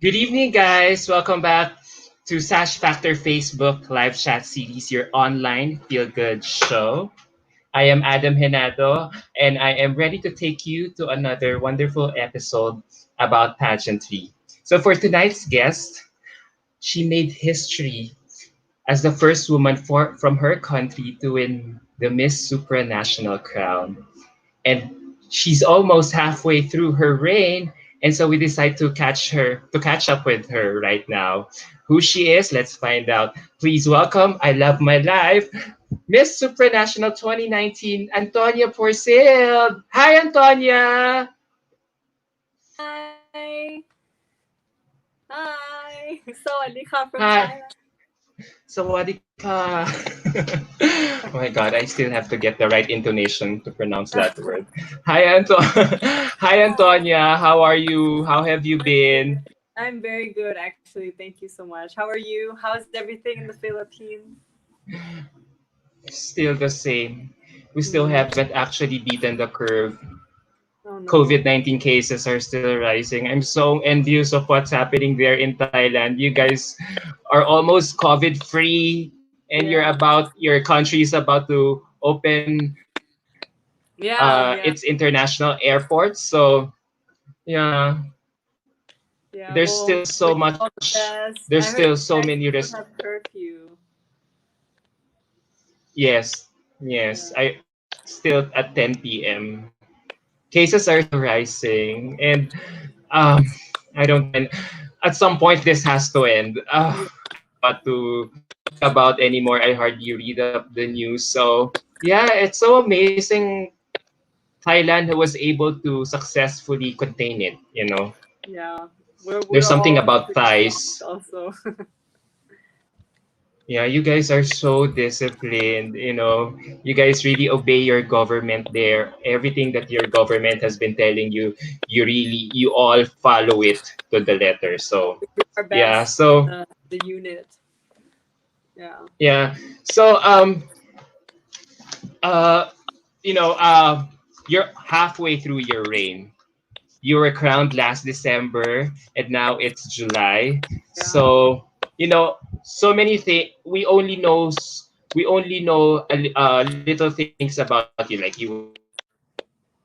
Good evening, guys. Welcome back to Sash Factor Facebook live chat series, your online feel good show. I am Adam Henado, and I am ready to take you to another wonderful episode about pageantry. So, for tonight's guest, she made history as the first woman from her country to win the Miss Supranational crown. And she's almost halfway through her reign, and so we decide to catch up with her right now. Who she is, let's find out. Please welcome, I love my life, Miss Supranational 2019, Anntonia Porsild. Hi, Antonia. Hi. Hi. Sawadee from Hi. Thailand. Sawadika. Oh my God, I still have to get the right intonation to pronounce that word. Hi, Hi, Antonia. How are you? How have you I'm good. been? I'm very good, actually. Thank you so much. How are you? How's everything in the Philippines? Still the same. We still Mm. haven't actually beaten the curve. Oh no. COVID-19 cases are still rising. I'm so envious of what's happening there in Thailand. You guys are almost COVID-free, and Yeah. your country is about to open Yeah. its Yeah. international airports. So yeah, Yeah. there's Well, still so wish you much. all the best. There's I heard still you so guys many still have curfew. Yes, yes. Yeah. I still at 10 p.m. Cases are still rising, and um, I don't. And at some point, this has to end. Yeah. I don't know what to think about anymore. I hardly read up the news. So yeah, it's so amazing. Thailand was able to successfully contain it. Yeah. We're There's something all about pretty Thais. shocked also. Yeah, you guys are so disciplined. You guys really obey your government there. Everything that your government has been telling you, you all follow it to the letter. Yeah, So, we do our yeah. best in So, the unit. Yeah. yeah. So, uh, you know, uh, you're halfway through your reign. You were crowned last December, and now it's July. Yeah. So so many things we only know little things about you. Like you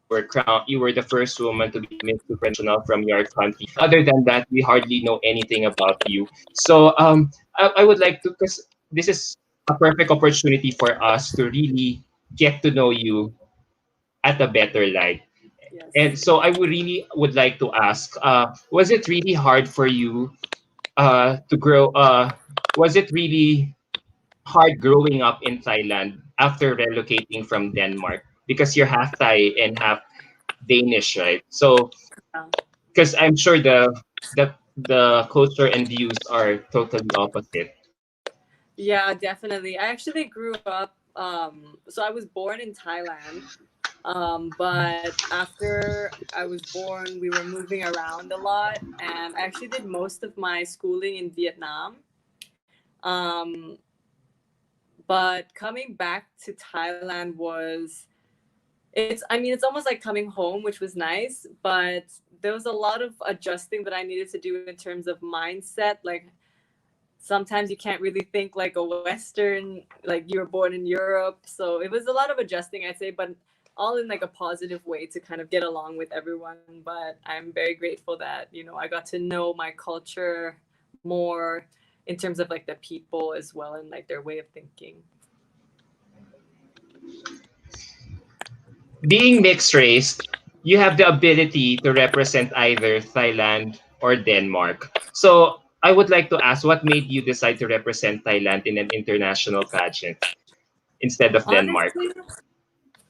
were crowned, you were the first woman to be the Miss Supranational from your country. Other than that, we hardly know anything about you. So I would like to, because this is a perfect opportunity for us to really get to know you at a better light. And Yes. so I would like to ask, was it really hard for you to grow? Was it really hard growing up in Thailand after relocating from Denmark? Because you're half Thai and half Danish, right? So, Yeah. because I'm sure the culture and views are totally opposite. Yeah, definitely. I actually grew up. So I was born in Thailand. But after I was born, we were moving around a lot, and I actually did most of my schooling in Vietnam. Um, but coming back to Thailand was I mean, it's almost like coming home, which was nice, but there was a lot of adjusting that I needed to do in terms of mindset. Like sometimes you can't really think like a Western, like you were born in Europe. So it was a lot of adjusting, I'd say, but all in like a positive way to kind of get along with everyone. But I'm very grateful that, I got to know my culture more in terms of like the people as well and like their way of thinking. Being mixed race, you have the ability to represent either Thailand or Denmark. So I would like to ask, what made you decide to represent Thailand in an international pageant instead of Denmark? Honestly,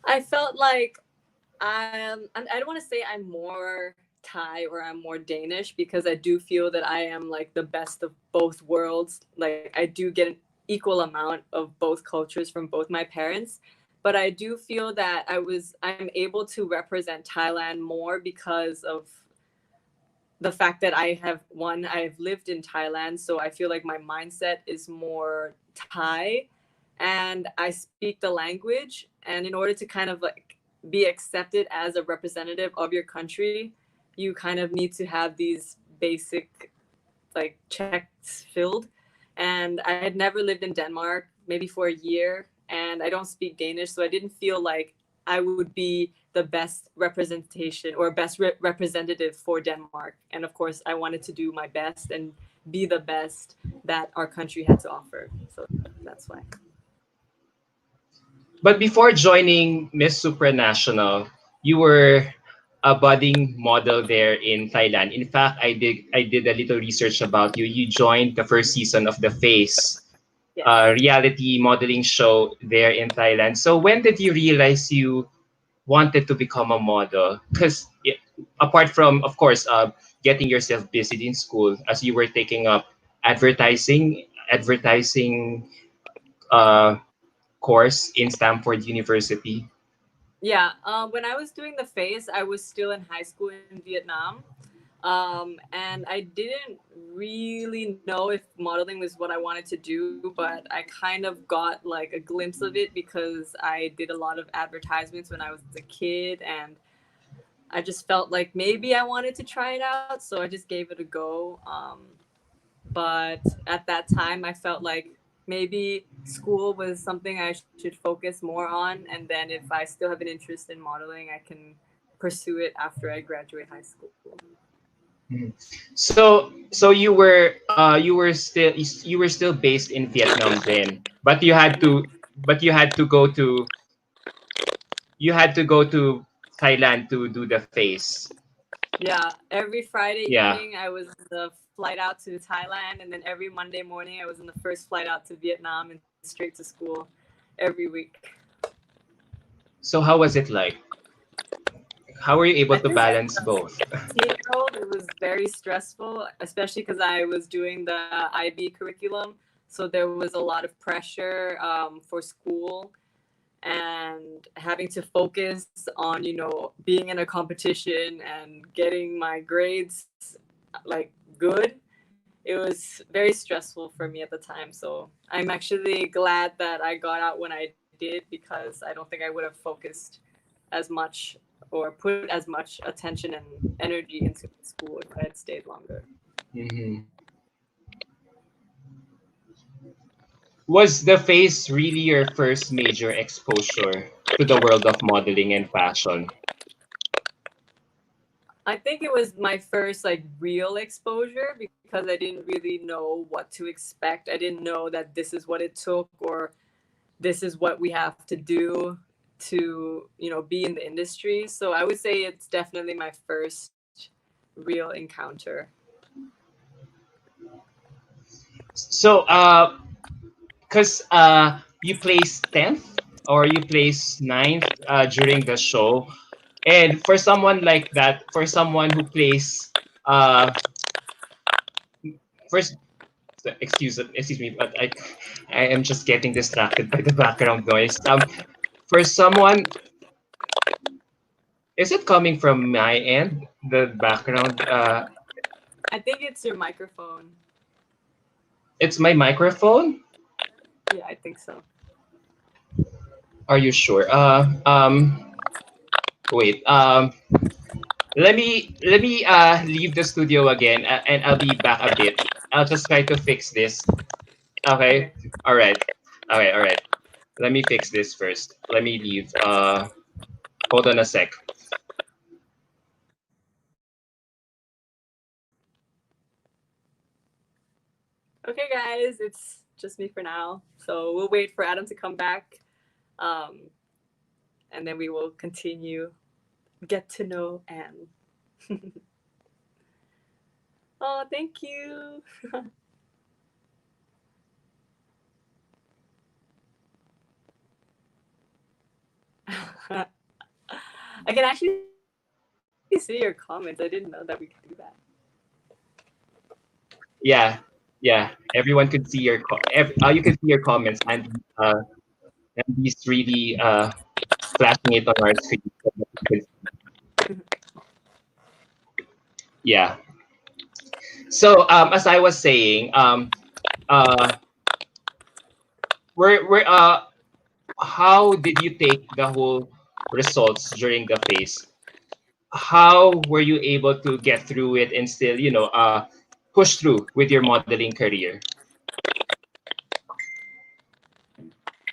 I felt like I don't want to say I'm more Thai or I'm more Danish because I do feel that I am like the best of both worlds. Like I do get an equal amount of both cultures from both my parents, but I do feel that I'm able to represent Thailand more because of the fact that I've lived in Thailand, so I feel like my mindset is more Thai and I speak the language, and in order to kind of like be accepted as a representative of your country, you kind of need to have these basic like checks filled, and I had never lived in Denmark, maybe for a year, and I don't speak Danish, so I didn't feel like I would be the best representation or best representative for Denmark. And of course, I wanted to do my best and be the best that our country had to offer. So that's why. But before joining Miss Supranational, you were a budding model there in Thailand. In fact, I did a little research about you. You joined the first season of the Face Yes. reality modeling show there in Thailand. So when did you realize you wanted to become a model? Because apart from, of course, getting yourself busy in school, as you were taking up advertising uh, course in Stanford University. Yeah. When I was doing the face, I was still in high school in Vietnam. And I didn't really know if modeling was what I wanted to do, but I kind of got like a glimpse of it because I did a lot of advertisements when I was a kid, and I just felt like maybe I wanted to try it out, so I just gave it a go. But at that time, I felt like maybe school was something I should focus more on, and then if I still have an interest in modeling, I can pursue it after I graduate high school. Mhm. So you were still based in Vietnam then, but you had to go to Thailand to do the face. Yeah, every Friday Yeah. evening I was the flight out to Thailand, and then every Monday morning I was in the first flight out to Vietnam and straight to school every week. So how was it like? How were you I able to think as balance a both? 16-year-old, it was very stressful, especially because I was doing the IB curriculum. So there was a lot of pressure for school and having to focus on, being in a competition and getting my grades like good. It was very stressful for me at the time. So I'm actually glad that I got out when I did, because I don't think I would have focused as much or put as much attention and energy into school if I had stayed longer. Hmm. Was the face really your first major exposure to the world of modeling and fashion? I think it was my first like real exposure because I didn't really know what to expect. I didn't know that this is what it took, or this is what we have to do to, be in the industry. So I would say it's definitely my first real encounter. So, because you placed 10th or you placed ninth during the show, and for someone like that, for someone who plays first, excuse me, but I am just getting distracted by the background noise. For someone, is it coming from my end? The background, I think it's your microphone. it's my microphone. Yeah, I think so. Are you sure? Wait. Let me leave the studio again, and I'll be back a bit. I'll just try to fix this. Okay. Okay. All right. Okay. All right. Let me fix this first. Let me leave. Hold on a sec. Okay, guys, it's just me for now. So we'll wait for Adam to come back, um, and then we will continue get to know Anne. Oh, thank you. I can actually see your comments. I didn't know that we could do that. Yeah. Yeah. Everyone could see you could see your comments, and he's really flashing it on our screen. So that we could- Yeah. So as I was saying, uh, we're how did you take the whole results during the phase? How were you able to get through it and still, push through with your modeling career?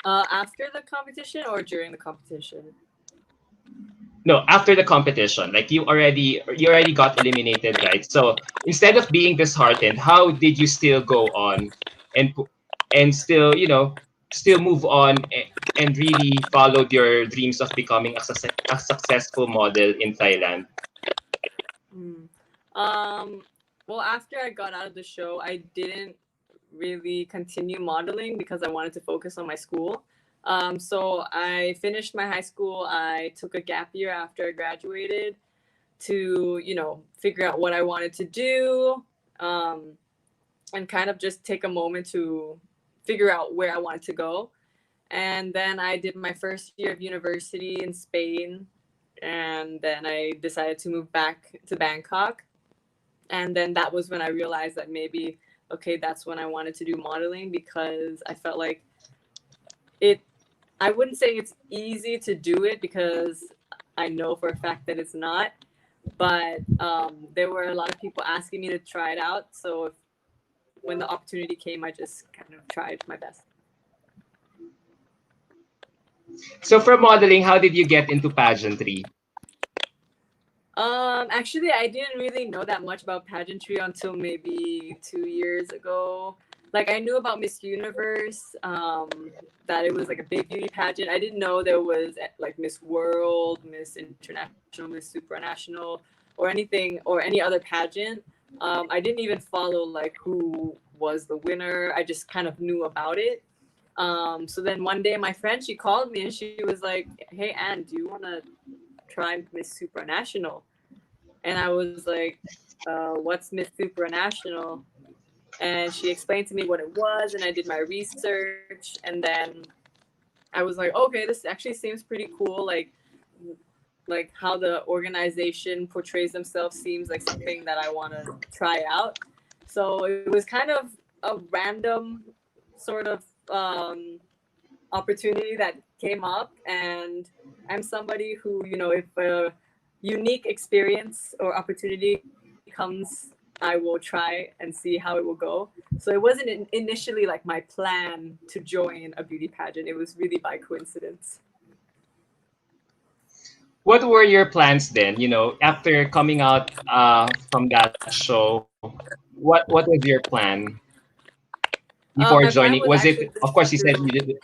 After the competition or during the competition? No, after the competition, like you already got eliminated, right? So instead of being disheartened, how did you still go on and and still still move on and really followed your dreams of becoming a successful model in Thailand? Hmm. Um, well, after I got out of the show, I didn't really continue modeling because I wanted to focus on my school. So I finished my high school. I took a gap year after I graduated to, figure out what I wanted to do, um, and kind of just take a moment to figure out where I wanted to go. And then I did my first year of university in Spain. And then I decided to move back to Bangkok. And then that was when I realized that maybe, okay, that's when I wanted to do modeling, because I felt like it, I wouldn't say it's easy to do it, because I know for a fact that it's not. But there were a lot of people asking me to try it out. So when the opportunity came, I just kind of tried my best. So for modeling, how did you get into pageantry? Actually, I didn't really know that much about pageantry until maybe 2 years ago. Like, I knew about Miss Universe, that it was like a big beauty pageant. I didn't know there was like Miss World, Miss International, Miss Supranational, or anything, or any other pageant. I didn't even follow like who was the winner. I just kind of knew about it. So then one day, my friend, she called me and she was like, "Hey, Anne, do you want to try Miss Supranational?" And I was like, "What's Miss Supranational?" And she explained to me what it was, and I did my research, and then I was like, "Okay, this actually seems pretty cool. Like how the organization portrays themselves seems like something that I want to try out." So it was kind of a random sort of opportunity that came up, and I'm somebody who, if a unique experience or opportunity comes, I will try and see how it will go. So it wasn't initially like my plan to join a beauty pageant. It was really by coincidence. What were your plans then? After coming out from that show, what was your plan before My joining? plan Was was it? actually Of course, just you said you to, did.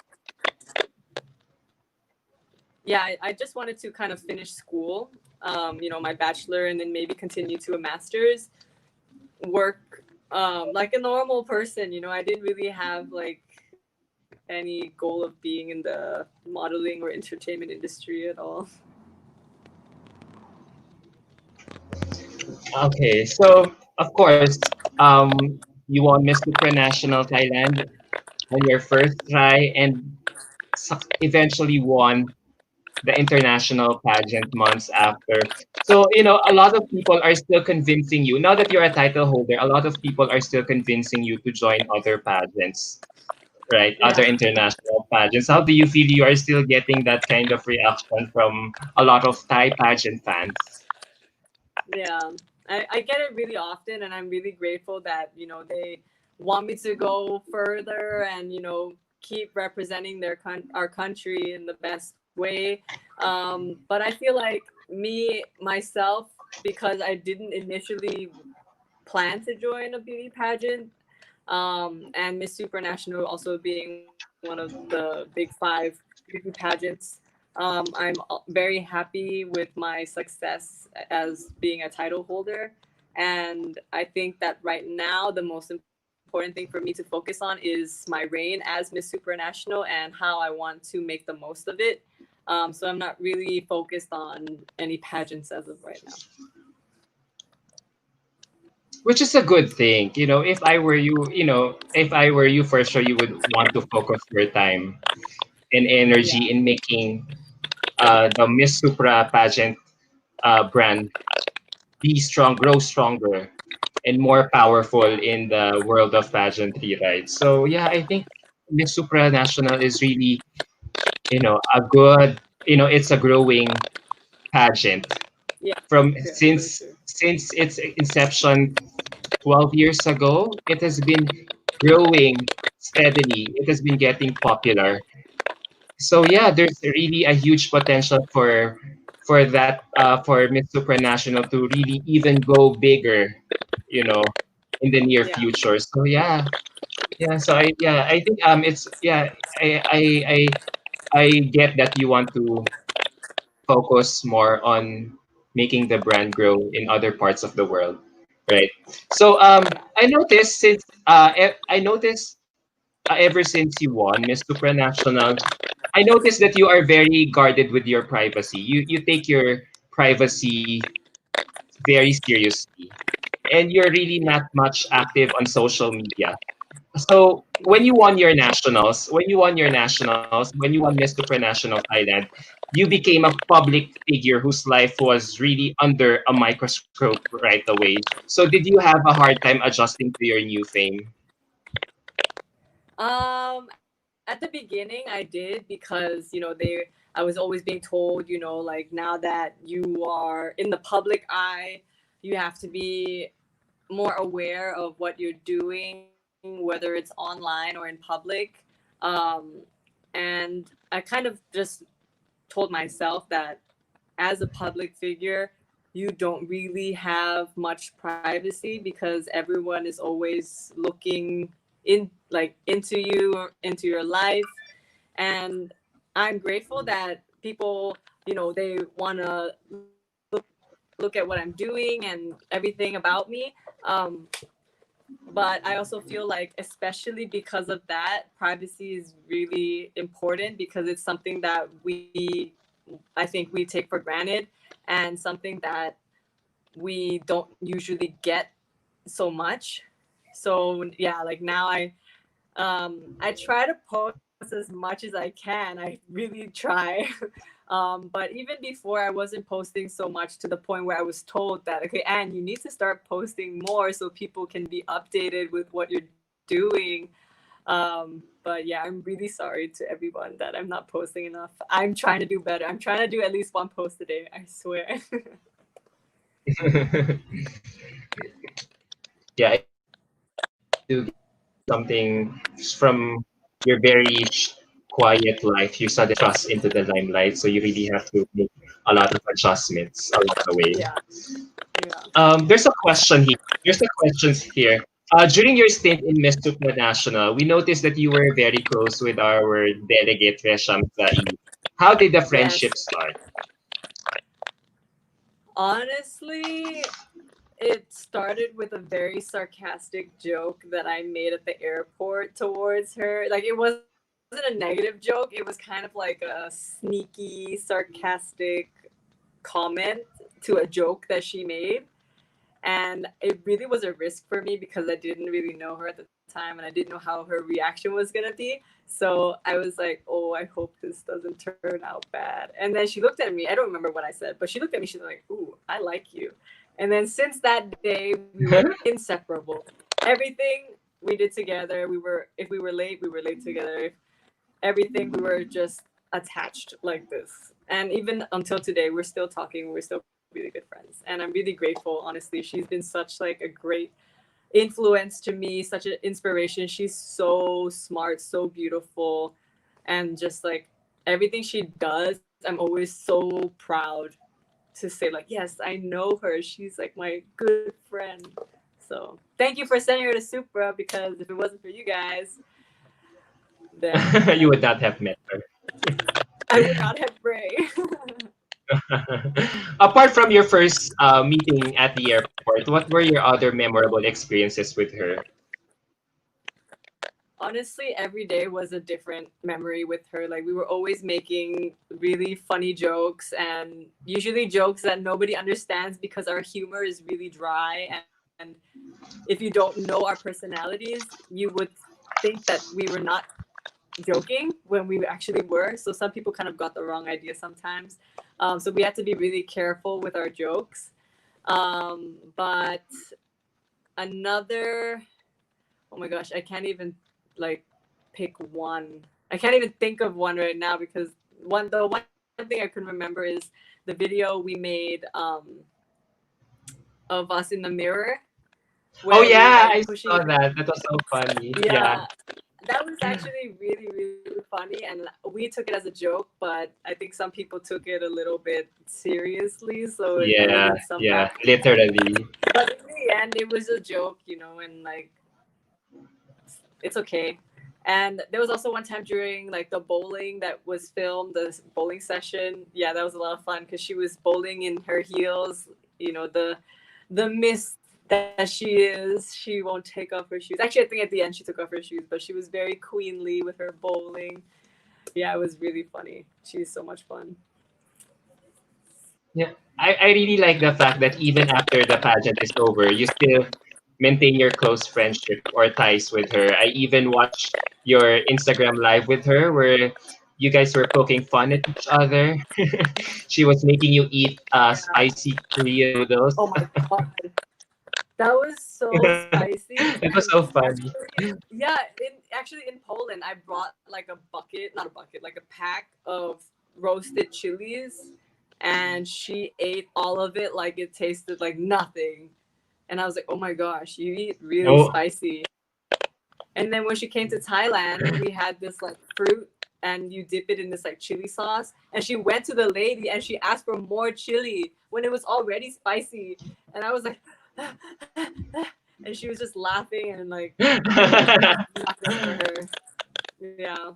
yeah, I just wanted to kind of finish school, my bachelor, and then maybe continue to a master's, work like a normal person. I didn't really have like any goal of being in the modeling or entertainment industry at all. Okay, so of course, you won Miss Supranational Thailand on your first try, and eventually won the international pageant months after. So, a lot of people are still convincing you, now that you're a title holder, a lot of people are still convincing you to join other pageants, right? Other Yeah, international pageants. How do you feel you are still getting that kind of reaction from a lot of Thai pageant fans? yeah. I get it really often, and I'm really grateful that they want me to go further and keep representing our country in the best way. But I feel like me myself, because I didn't initially plan to join a beauty pageant, and Miss Supranational also being one of the big five beauty pageants. I'm very happy with my success as being a title holder. And I think that right now, the most important thing for me to focus on is my reign as Miss Supranational and how I want to make the most of it. So I'm not really focused on any pageants as of right now. Which is a good thing. If I were you, for sure, you would want to focus your time and Yeah. energy in making the Miss Supra pageant brand be strong, grow stronger, and more powerful in the world of pageantry, right? So yeah, I think Miss Supranational is really, a good, it's a growing pageant Yeah. from Yeah. For since sure. since its inception 12 years ago, it has been growing steadily. It has been getting popular. So yeah, there's really a huge potential for that for Miss Supranational to really even go bigger, you know, in the near Yeah. future. So I think it's I I I I get that you want to focus more on making the brand grow in other parts of the world, right? So I noticed ever since you won Miss Supranational, I noticed that you are very guarded with your privacy. You take your privacy very seriously, and you're really not much active on social media. So when you won Miss Supranational Thailand, you became a public figure whose life was really under a microscope right away. So did you have a hard time adjusting to your new fame? At the beginning, I did because I was always being told, like now that you are in the public eye, you have to be more aware of what you're doing, whether it's online or in public. Um, and I kind of just told myself that as a public figure, you don't really have much privacy because everyone is always looking into you or into your life. And I'm grateful that people, they want to look at what I'm doing and everything about me. Um, but I also feel like, especially because of that, privacy is really important because it's something that I think we take for granted, and something that we don't usually get so much. So yeah, like now I try to post as much as I can. I really try. But even before, I wasn't posting so much to the point where I was told that, okay, Anne, you need to start posting more so people can be updated with what you're doing. But yeah, I'm really sorry to everyone that I'm not posting enough. I'm trying to do better. I'm trying to do at least one post a day, I swear. Yeah, I do get that. Something from your very quiet life, you suddenly thrust into the limelight, so you really have to make a lot of adjustments along the way. Yeah, yeah. There's a question here. There's a question here. During your stint in Miss Supranational, we noticed that you were very close with our delegate Resham Sai. How did the friendship Yes. start? Honestly, it started with a very sarcastic joke that I made at the airport towards her. Like, it wasn't a negative joke, it was kind of like a sneaky, sarcastic comment to a joke that she made. And it really was a risk for me because I didn't really know her at the time and I didn't know how her reaction was going to be. So I was like, oh, I hope this doesn't turn out bad. And then she looked at me. I don't remember what I said, but she looked at me. She's like, ooh, I like you. And then since that day, we were inseparable. Everything we did together, if we were late, we were late together. Everything, we were just attached like this. And even until today, we're still talking. We're still really good friends. And I'm really grateful, honestly. She's been such like a great influence to me, such an inspiration. She's so smart, so beautiful, and just like everything she does, I'm always so proud to say like, yes, I know her. She's like my good friend. So thank you for sending her to Supra, because if it wasn't for you guys, then You would not have met her. I would not have Bray. Apart from your first meeting at the airport, what were your other memorable experiences with her? Honestly, every day was a different memory with her. Like, we were always making really funny jokes, and usually jokes that nobody understands because our humor is really dry. And if you don't know our personalities, you would think that we were not joking when we actually were. So some people kind of got the wrong idea sometimes. So we had to be really careful with our jokes. But another, oh my gosh, I can't even like pick one. I can't even think of one right now because the one thing I can remember is the video we made of us in the mirror. Oh where we were yeah, like I pushing. saw that. That was so funny. Yeah. Yeah, that was actually really, really funny, and we took it as a joke, but I think some people took it a little bit seriously, so it Yeah, needed some yeah, back. literally. But in the end, it was a joke, and like it's okay. And there was also one time during like the bowling that was filmed, the bowling session. Yeah, that was a lot of fun because she was bowling in her heels. The miss that she is, she won't take off her shoes. Actually, I think at the end she took off her shoes, but she was very queenly with her bowling. Yeah, it was really funny. She's so much fun. Yeah, I really like the fact that even after the pageant is over, you still maintain your close friendship or ties with her. I even watched your Instagram live with her where you guys were poking fun at each other. She was making you eat Yeah. spicy Korean noodles. Oh my god, that was so spicy. It was And so funny. actually, yeah, in Poland, I brought like a bucket, not a bucket, like a pack of roasted chilies, and she ate all of it like it tasted like nothing. And I was like, oh my gosh, you eat really Oh, spicy. And then when she came to Thailand, we had this like fruit and you dip it in this like chili sauce. And she went to the lady and she asked for more chili when it was already spicy. And I was like, and she was just laughing and like it was not good for her. Yeah.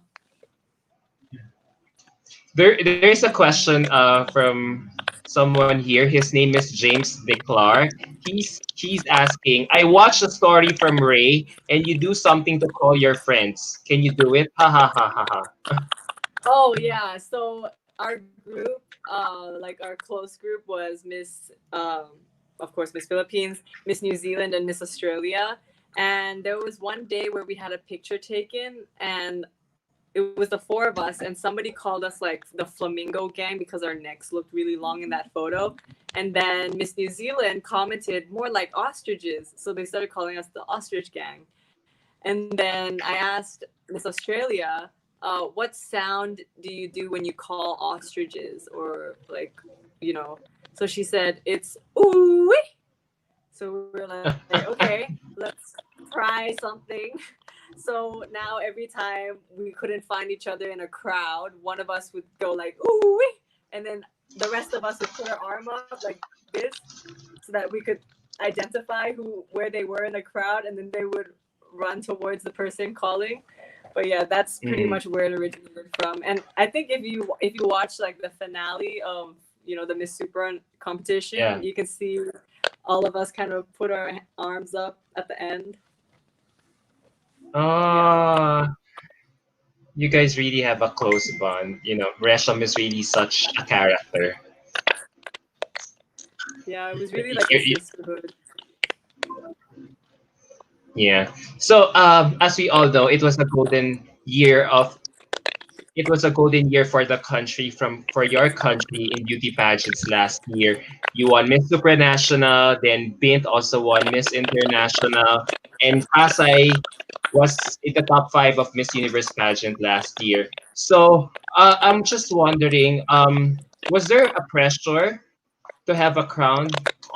there's a question from someone here. His name is James Declar. He's asking, I watched a story from Ray and you do something to call your friends. Can you do it? Ha ha ha ha ha. Oh yeah. So our group, like our close group was of course, Miss Philippines, Miss New Zealand, and Miss Australia. And there was one day where we had a picture taken, and it was the four of us, and somebody called us like the Flamingo Gang because our necks looked really long in that photo. And then Miss New Zealand commented more like ostriches, so they started calling us the Ostrich Gang. And then I asked Miss Australia, what sound do you do when you call ostriches? Or, like, you know. So she said, it's ooh. So we were like, okay, let's try something. So now every time we couldn't find each other in a crowd, one of us would go like, ooh, and then the rest of us would put our arm up like this so that we could identify where they were in the crowd, and then they would run towards the person calling. But yeah, that's pretty Mm, much where it originated from. And I think if you watch like the finale of the Miss Super competition, yeah. you can see all of us kind of put our arms up at the end. Yeah. Oh, you guys really have a close bond. You know, Resham is really such a character. Yeah, it was really like a You sisterhood. Yeah. So, as we all know, it was a golden year for the country for your country in beauty pageants last year. You won Miss Supranational, then Bint also won Miss International, and Pasay was in the top five of Miss Universe pageant last year. So, I'm just wondering, was there a pressure to have a crown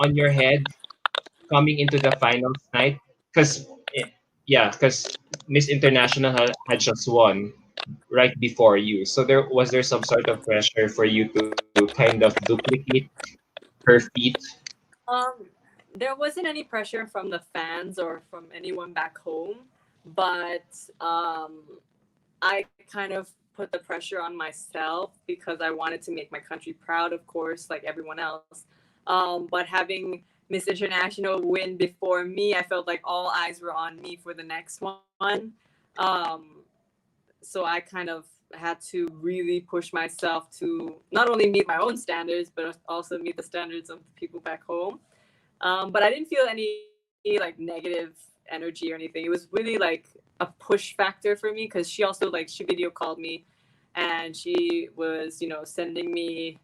on your head coming into the finals night? Because because Miss International had just won right before you, so there some sort of pressure for you to kind of duplicate her feat. Um, there wasn't any pressure from the fans or from anyone back home, but I kind of put the pressure on myself because I wanted to make my country proud, of course, like everyone else. But having Miss International win before me, I felt like all eyes were on me for the next one. Um, so I kind of had to really push myself to not only meet my own standards, but also meet the standards of the people back home. But I didn't feel any like negative energy or anything. It was really like a push factor for me because she also like she video called me, and she was sending me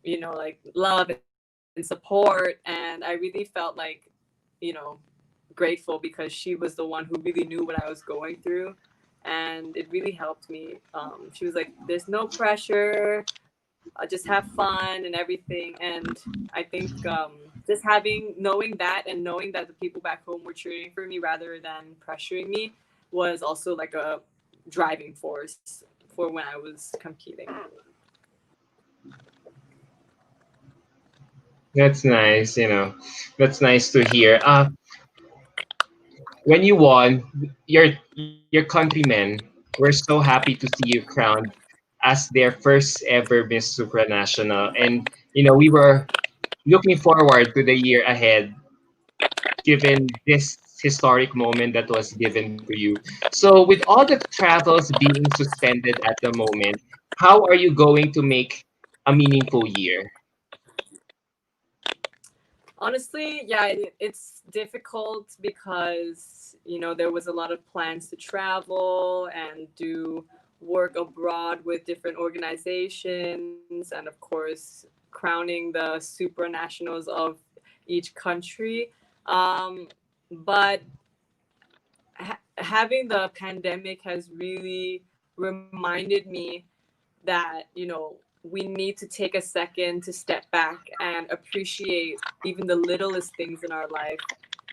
like love and support, and I really felt like you know grateful because she was the one who really knew what I was going through, and it really helped me. She was like, "There's no pressure. Just have fun and everything." And I think just having knowing that and knowing that the people back home were cheering for me rather than pressuring me was also like a driving force for when I was competing. That's nice, That's nice to hear. When you won, your countrymen were so happy to see you crowned as their first ever Miss Supranational. And we were looking forward to the year ahead, given this historic moment that was given to you. So, with all the travels being suspended at the moment, how are you going to make a meaningful year? Honestly, yeah, it's difficult because there was a lot of plans to travel and do work abroad with different organizations, and of course crowning the supranationals of each country. But having the pandemic has really reminded me that we need to take a second to step back and appreciate even the littlest things in our life.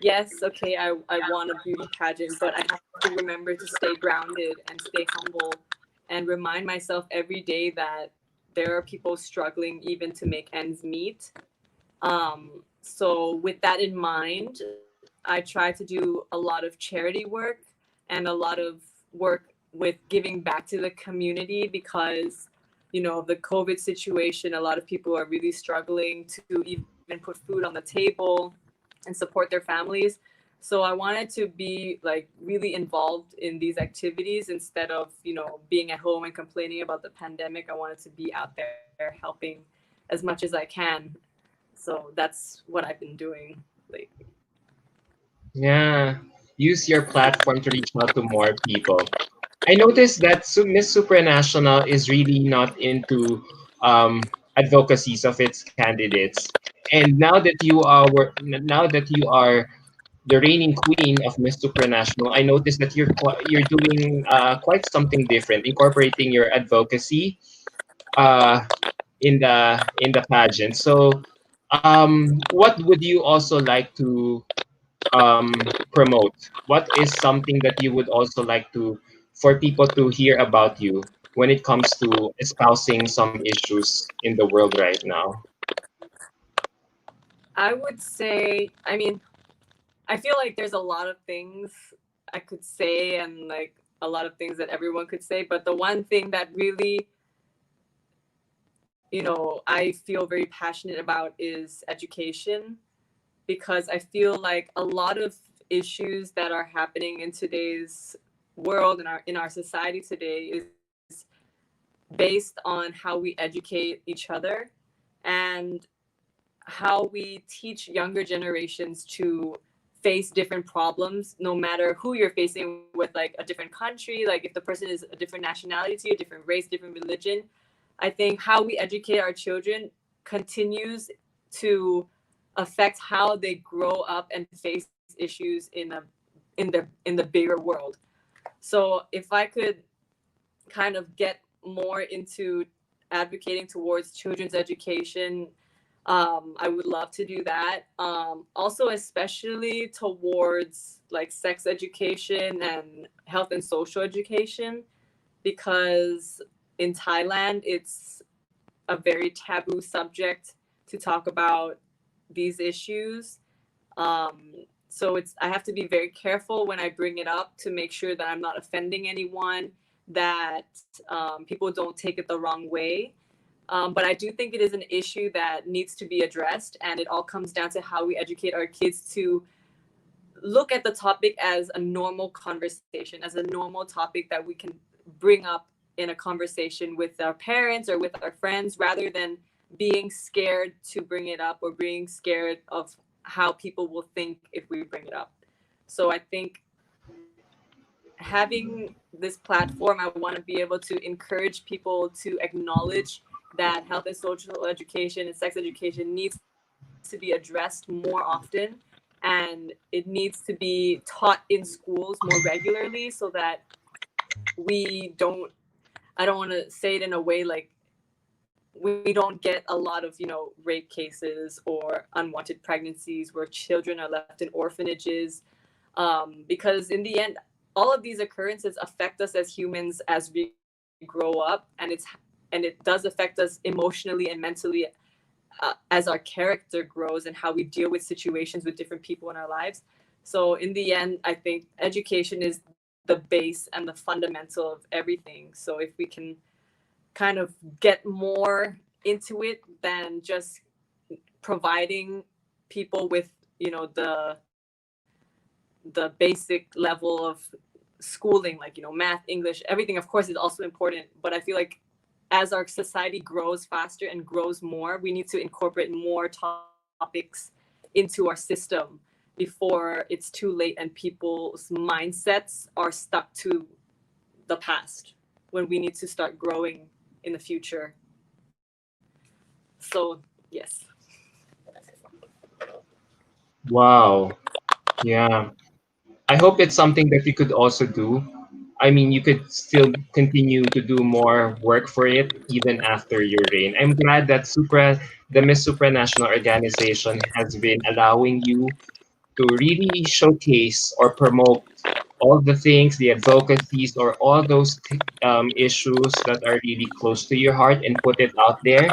Yes, okay, I want a beauty pageant, but I have to remember to stay grounded and stay humble and remind myself every day that there are people struggling even to make ends meet. So with that in mind, I try to do a lot of charity work and a lot of work with giving back to the community because of the COVID situation. A lot of people are really struggling to even put food on the table and support their families. So I wanted to be like really involved in these activities instead of being at home and complaining about the pandemic. I wanted to be out there helping as much as I can. So that's what I've been doing lately. Yeah, use your platform to reach out to more people. I noticed that Miss Supranational is really not into advocacies of its candidates. And now that you are the reigning queen of Miss Supranational, I noticed that you're doing quite something different, incorporating your advocacy uh, in the pageant. So, what would you also like to promote? What is something that you would also like to for people to hear about you when it comes to espousing some issues in the world right now? I would say, I mean, I feel like there's a lot of things I could say and like a lot of things that everyone could say, but the one thing that really, I feel very passionate about is education because I feel like a lot of issues that are happening in today's world and in our society today is based on how we educate each other and how we teach younger generations to face different problems no matter who you're facing with, like a different country, like if the person is a different nationality, a different race, different religion. I think how we educate our children continues to affect how they grow up and face issues in the bigger world. So if I could kind of get more into advocating towards children's education, I would love to do that. Also, especially towards like sex education and health and social education, because in Thailand, it's a very taboo subject to talk about these issues. So I have to be very careful when I bring it up to make sure that I'm not offending anyone, that people don't take it the wrong way. But I do think it is an issue that needs to be addressed, and it all comes down to how we educate our kids to look at the topic as a normal conversation, as a normal topic that we can bring up in a conversation with our parents or with our friends, rather than being scared to bring it up or being scared of how people will think if we bring it up. So I think having this platform, I want to be able to encourage people to acknowledge that health and social education and sex education needs to be addressed more often, and it needs to be taught in schools more regularly so that we don't, I don't want to say it in a way like we don't get a lot of, rape cases or unwanted pregnancies where children are left in orphanages, because in the end, all of these occurrences affect us as humans as we grow up, and it does affect us emotionally and mentally, as our character grows and how we deal with situations with different people in our lives. So in the end, I think education is the base and the fundamental of everything. So if we can kind of get more into it than just providing people with, the basic level of schooling, like, math, English, everything of course is also important, but I feel like as our society grows faster and grows more, we need to incorporate more topics into our system before it's too late and people's mindsets are stuck to the past when we need to start growing in the future. So, yes. Wow. Yeah. I hope it's something that you could also do. I mean, you could still continue to do more work for it even after your reign. I'm glad that the Miss Supranational organization has been allowing you to really showcase or promote all the things, the advocacies, or all those issues that are really close to your heart and put it out there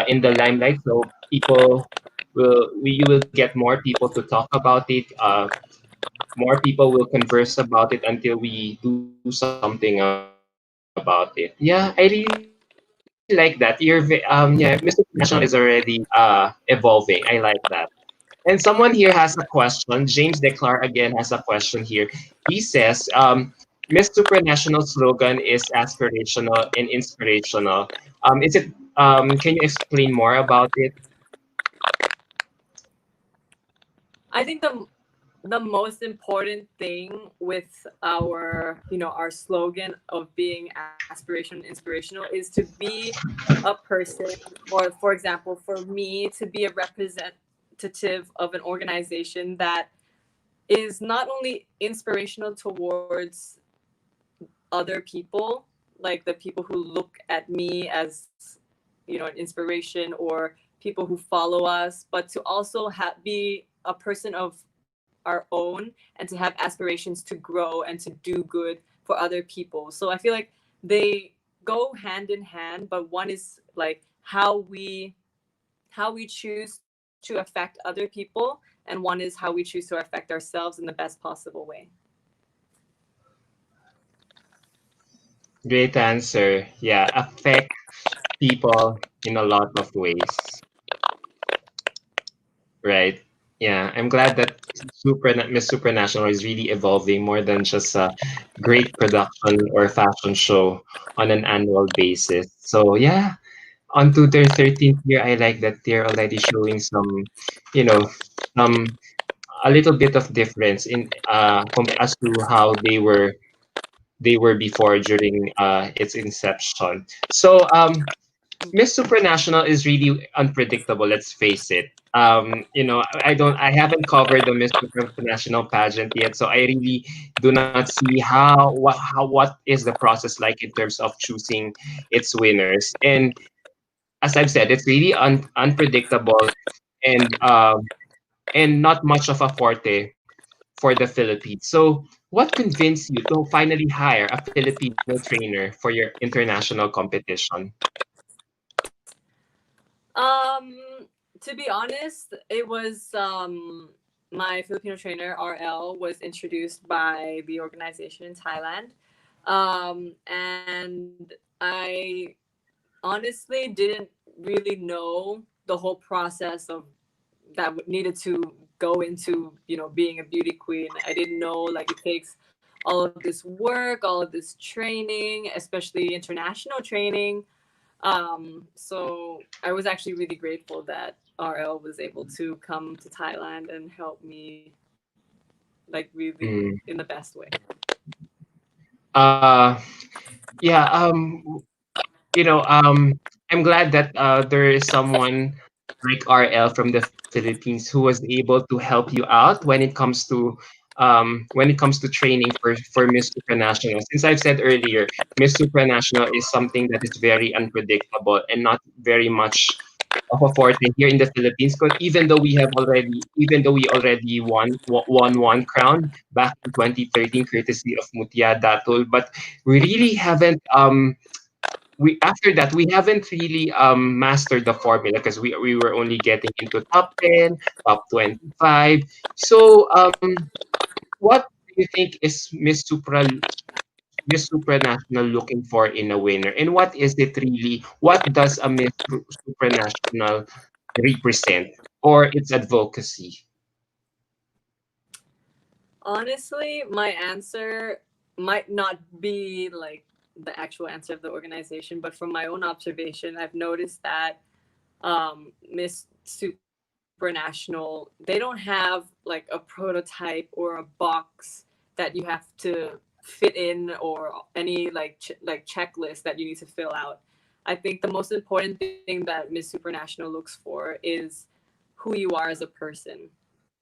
in the limelight, so you will get more people to talk about it. More people will converse about it until we do something about it. Yeah, I really like that. Yeah, Mr. National is already evolving. I like that. And someone here has a question. James Declar again has a question here. He says, Miss Supranational slogan is aspirational and inspirational. Can you explain more about it? I think the most important thing with our slogan of being aspirational and inspirational is to be a person, or for example for me to be a representative of an organization that is not only inspirational towards other people, like the people who look at me as, an inspiration, or people who follow us, but to also be a person of our own and to have aspirations to grow and to do good for other people. So I feel like they go hand in hand, but one is like how we choose to affect other people, and one is how we choose to affect ourselves in the best possible way. Great answer. Yeah, affect people in a lot of ways, right? Yeah, I'm glad that Miss Supranational is really evolving more than just a great production or fashion show on an annual basis. So yeah, on to their 13th year, I like that they're already showing some, you know, some a little bit of difference in as to how they were before during its inception. So Miss Supranational is really unpredictable. Let's face it. I haven't covered the Miss Supranational pageant yet, so I really do not see what is the process like in terms of choosing its winners. And as I've said, it's really unpredictable and not much of a forte for the Philippines. So, what convinced you to finally hire a Filipino trainer for your international competition? To be honest, it was my Filipino trainer RL was introduced by the organization in Thailand, and I honestly didn't really know the whole process of that needed to go into being a beauty queen. I didn't know like it takes all of this work, all of this training, especially international training. So I was actually really grateful that RL was able to come to Thailand and help me like really in the Mm. best way. Uh, yeah. I'm glad that there is someone like RL from the Philippines who was able to help you out when it comes to when it comes to training for Miss Supranational. Since I've said earlier, Miss Supranational is something that is very unpredictable and not very much of a forte here in the Philippines. Because even though we already won one crown back in 2013, courtesy of Mutia Datul, but we really haven't we after that we haven't really mastered the formula because we were only getting into top 10, top 25. So what do you think is Miss Supranational looking for in a winner, and what is it really? What does a Supranational represent or its advocacy? Honestly, my answer might not be like the actual answer of the organization, but from my own observation, I've noticed that Miss Supranational, they don't have like a prototype or a box that you have to fit in, or any like like checklist that you need to fill out. I think the most important thing that Miss Supranational looks for is who you are as a person,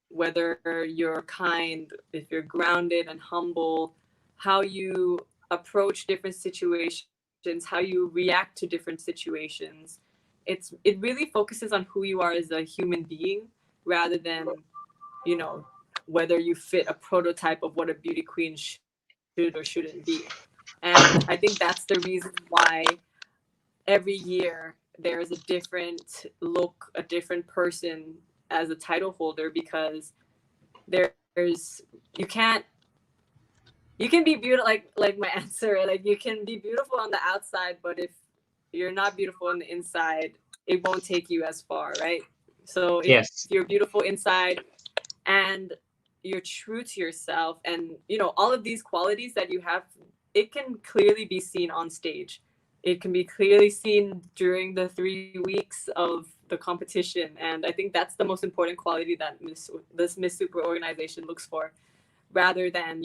whether you're kind, if you're grounded and humble, how you approach different situations, how you react to different situations. It really focuses on who you are as a human being, rather than, you know, whether you fit a prototype of what a beauty queen should or shouldn't be. And I think that's the reason why every year there is a different look, a different person as a title holder, because there's you can't you can be beautiful, like my answer, right? Like you can be beautiful on the outside, but if you're not beautiful on the inside, it won't take you as far, right? So if you're Yes. beautiful inside and you're true to yourself, and all of these qualities that you have, it can clearly be seen on stage. It can be clearly seen during the 3 weeks of the competition, and I think that's the most important quality that this Miss Super organization looks for, rather than,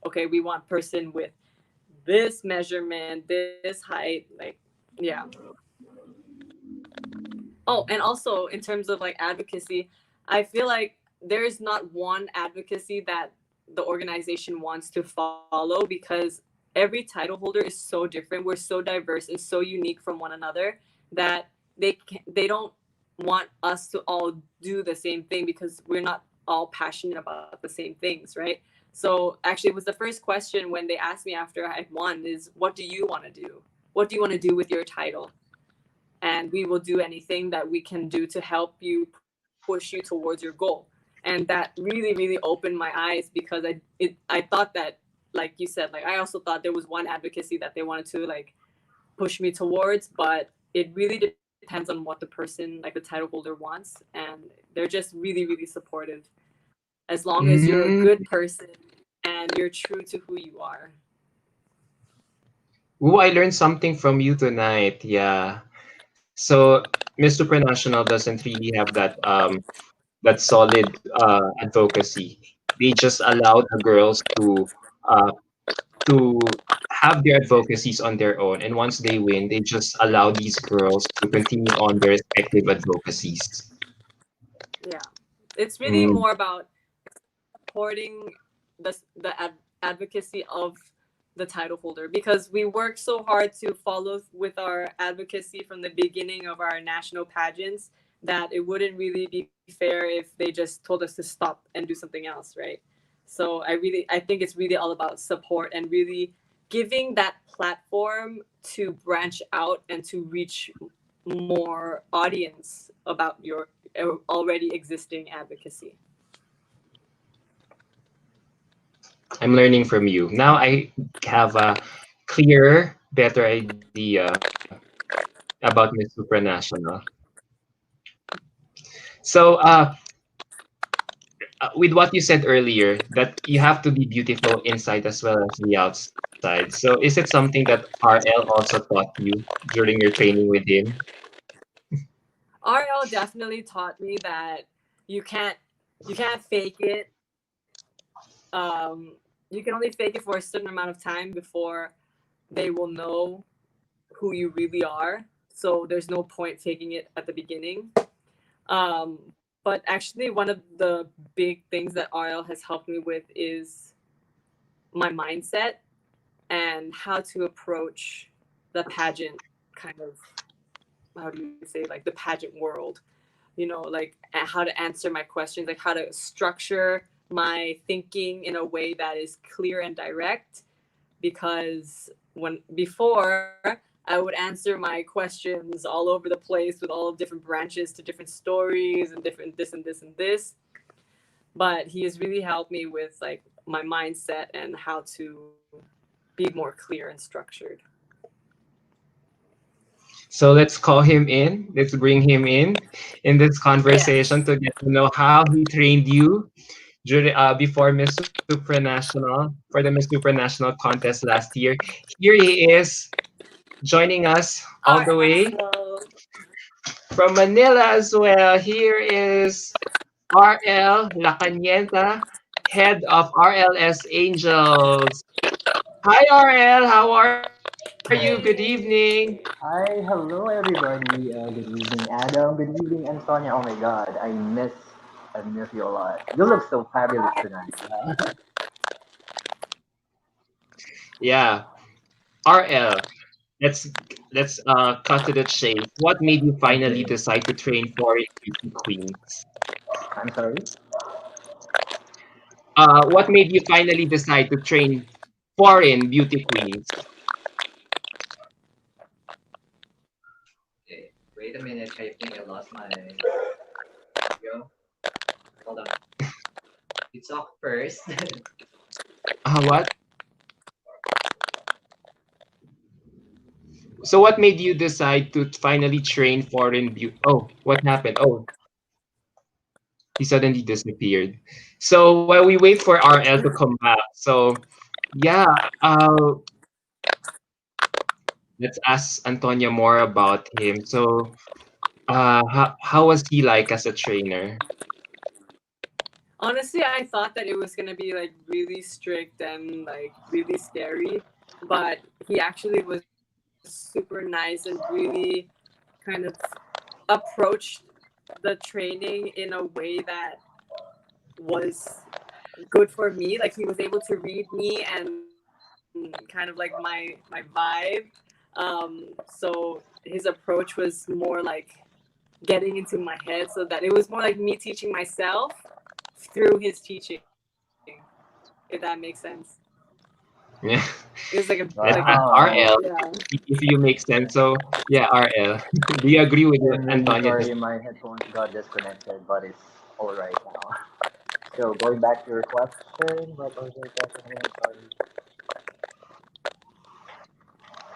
okay, we want person with this measurement, this height, like, yeah. Oh, and also in terms of like advocacy, I feel like there's not one advocacy that the organization wants to follow, because every title holder is so different. We're so diverse and so unique from one another that they don't want us to all do the same thing, because we're not all passionate about the same things, right? So actually, it was the first question when they asked me after I had won is, what do you want to do? What do you want to do with your title? And we will do anything that we can do to help you, push you towards your goal. And that really opened my eyes, because I thought that, like you said, like I also thought there was one advocacy that they wanted to like push me towards, but it really depends on what the person, like the title holder, wants. And they're just really supportive, as long as you're a Mm. good person and you're true to who you are. Ooh, I learned something from you tonight. Yeah. So Miss Supranational doesn't really have that solid advocacy. They just allow the girls uh, to have their advocacies on their own, and once they win, they just allow these girls to continue on their respective advocacies. Yeah, it's really Mm. more about supporting advocacy of the title holder, because we work so hard to follow with our advocacy from the beginning of our national pageants, that it wouldn't really be fair if they just told us to stop and do something else, right? So I think it's really all about support and really giving that platform to branch out and to reach more audience about your already existing advocacy. I'm learning from you. Now I have a clearer, better idea about Miss Supranational. So, with what you said earlier, that you have to be beautiful inside as well as the outside. So, is it something that RL also taught you during your training with him? RL definitely taught me that you can't you can't fake it. You can only fake it for a certain amount of time before they will know who you really are. So there's no point faking it at the beginning. but actually, one of the big things that RL has helped me with is my mindset and how to approach the pageant kind of, how do you say, like the pageant world, like how to answer my questions, like how to structure my thinking in a way that is clear and direct. Because when before I would answer my questions all over the place with all different branches to different stories and different this and this and this. But he has really helped me with like my mindset and how to be more clear and structured. So let's call him in. Let's bring him in this conversation Yes. to get to know how he trained you during before Miss Supranational for the Miss Supranational contest last year. Here he is joining us all the way RL. from Manila as well. Here is RL Lacanienta, head of RLS Angels. Hi RL, how are you? Good evening. Hey. Hi, hello everybody. Good evening, Adam. Good evening, Antonia. Oh my God, I miss you a lot. You look so fabulous tonight. Yeah, RL. Let's let's cut to the chase. What made you finally Okay, decide to train for beauty queens? I'm sorry. What made you finally decide to train foreign beauty queens? Okay, wait a minute. I think I lost my audio. Hold on. You talk first. What? So what made you decide to finally train foreign beauty? Oh, what happened? Oh, he suddenly disappeared. So while we wait for RL to come back, so yeah, let's ask Antonia more about him. So, how was he like as a trainer? Honestly, I thought that it was gonna be like really strict and like really scary, but he actually was super nice and really kind of approached the training in a way that was good for me. Like he was able to read me and kind of like my vibe. So his approach was more like getting into my head, so that it was more like me teaching myself through his teaching, if that makes sense. Yeah, It was like a let's like ask Wow. RL yeah. if you make sense. So yeah, RL, do you agree with I'm really Antonia? Just sorry my headphones got disconnected, but it's all right now. So going back to your question, what was your question again? Sorry.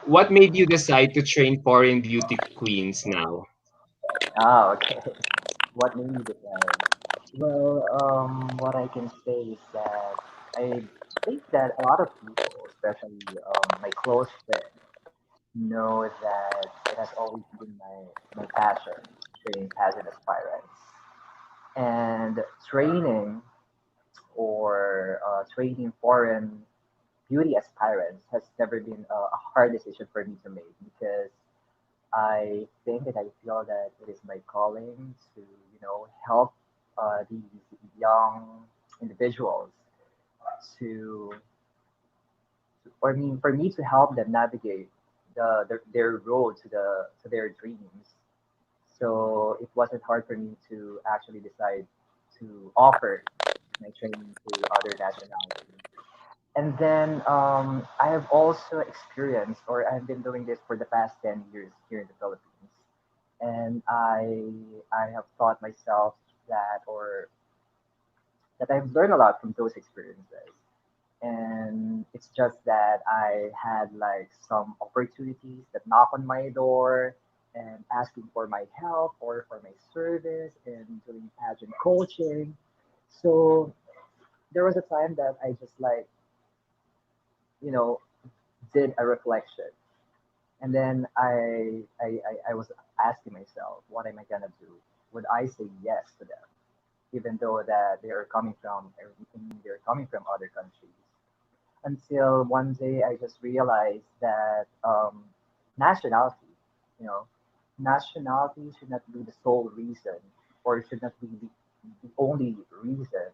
what made you decide to train foreign beauty queens now? Okay. What made me decide? Well, what I can say is that I think that a lot of people, especially my close friends, know that it has always been my passion, training pageant aspirants. And training foreign beauty aspirants has never been a hard decision for me to make because I think that I feel that it is my calling to, help these young individuals to, or I mean, for me to help them navigate their road to their dreams. So it wasn't hard for me to actually decide to offer my training to other nationalities. And then I have also experienced, or I've been doing this for the past 10 years here in the Philippines. And I have taught myself that, or that I've learned a lot from those experiences. And it's just that I had like some opportunities that knock on my door and asking for my help or for my service in doing pageant coaching. So there was a time that I just like, you know, did a reflection. And then I was asking myself, what am I gonna do? Would I say yes to them, even though that they're coming from other countries? Until one day I just realized that nationality, you know, nationality should not be the sole reason, or should not be the only reason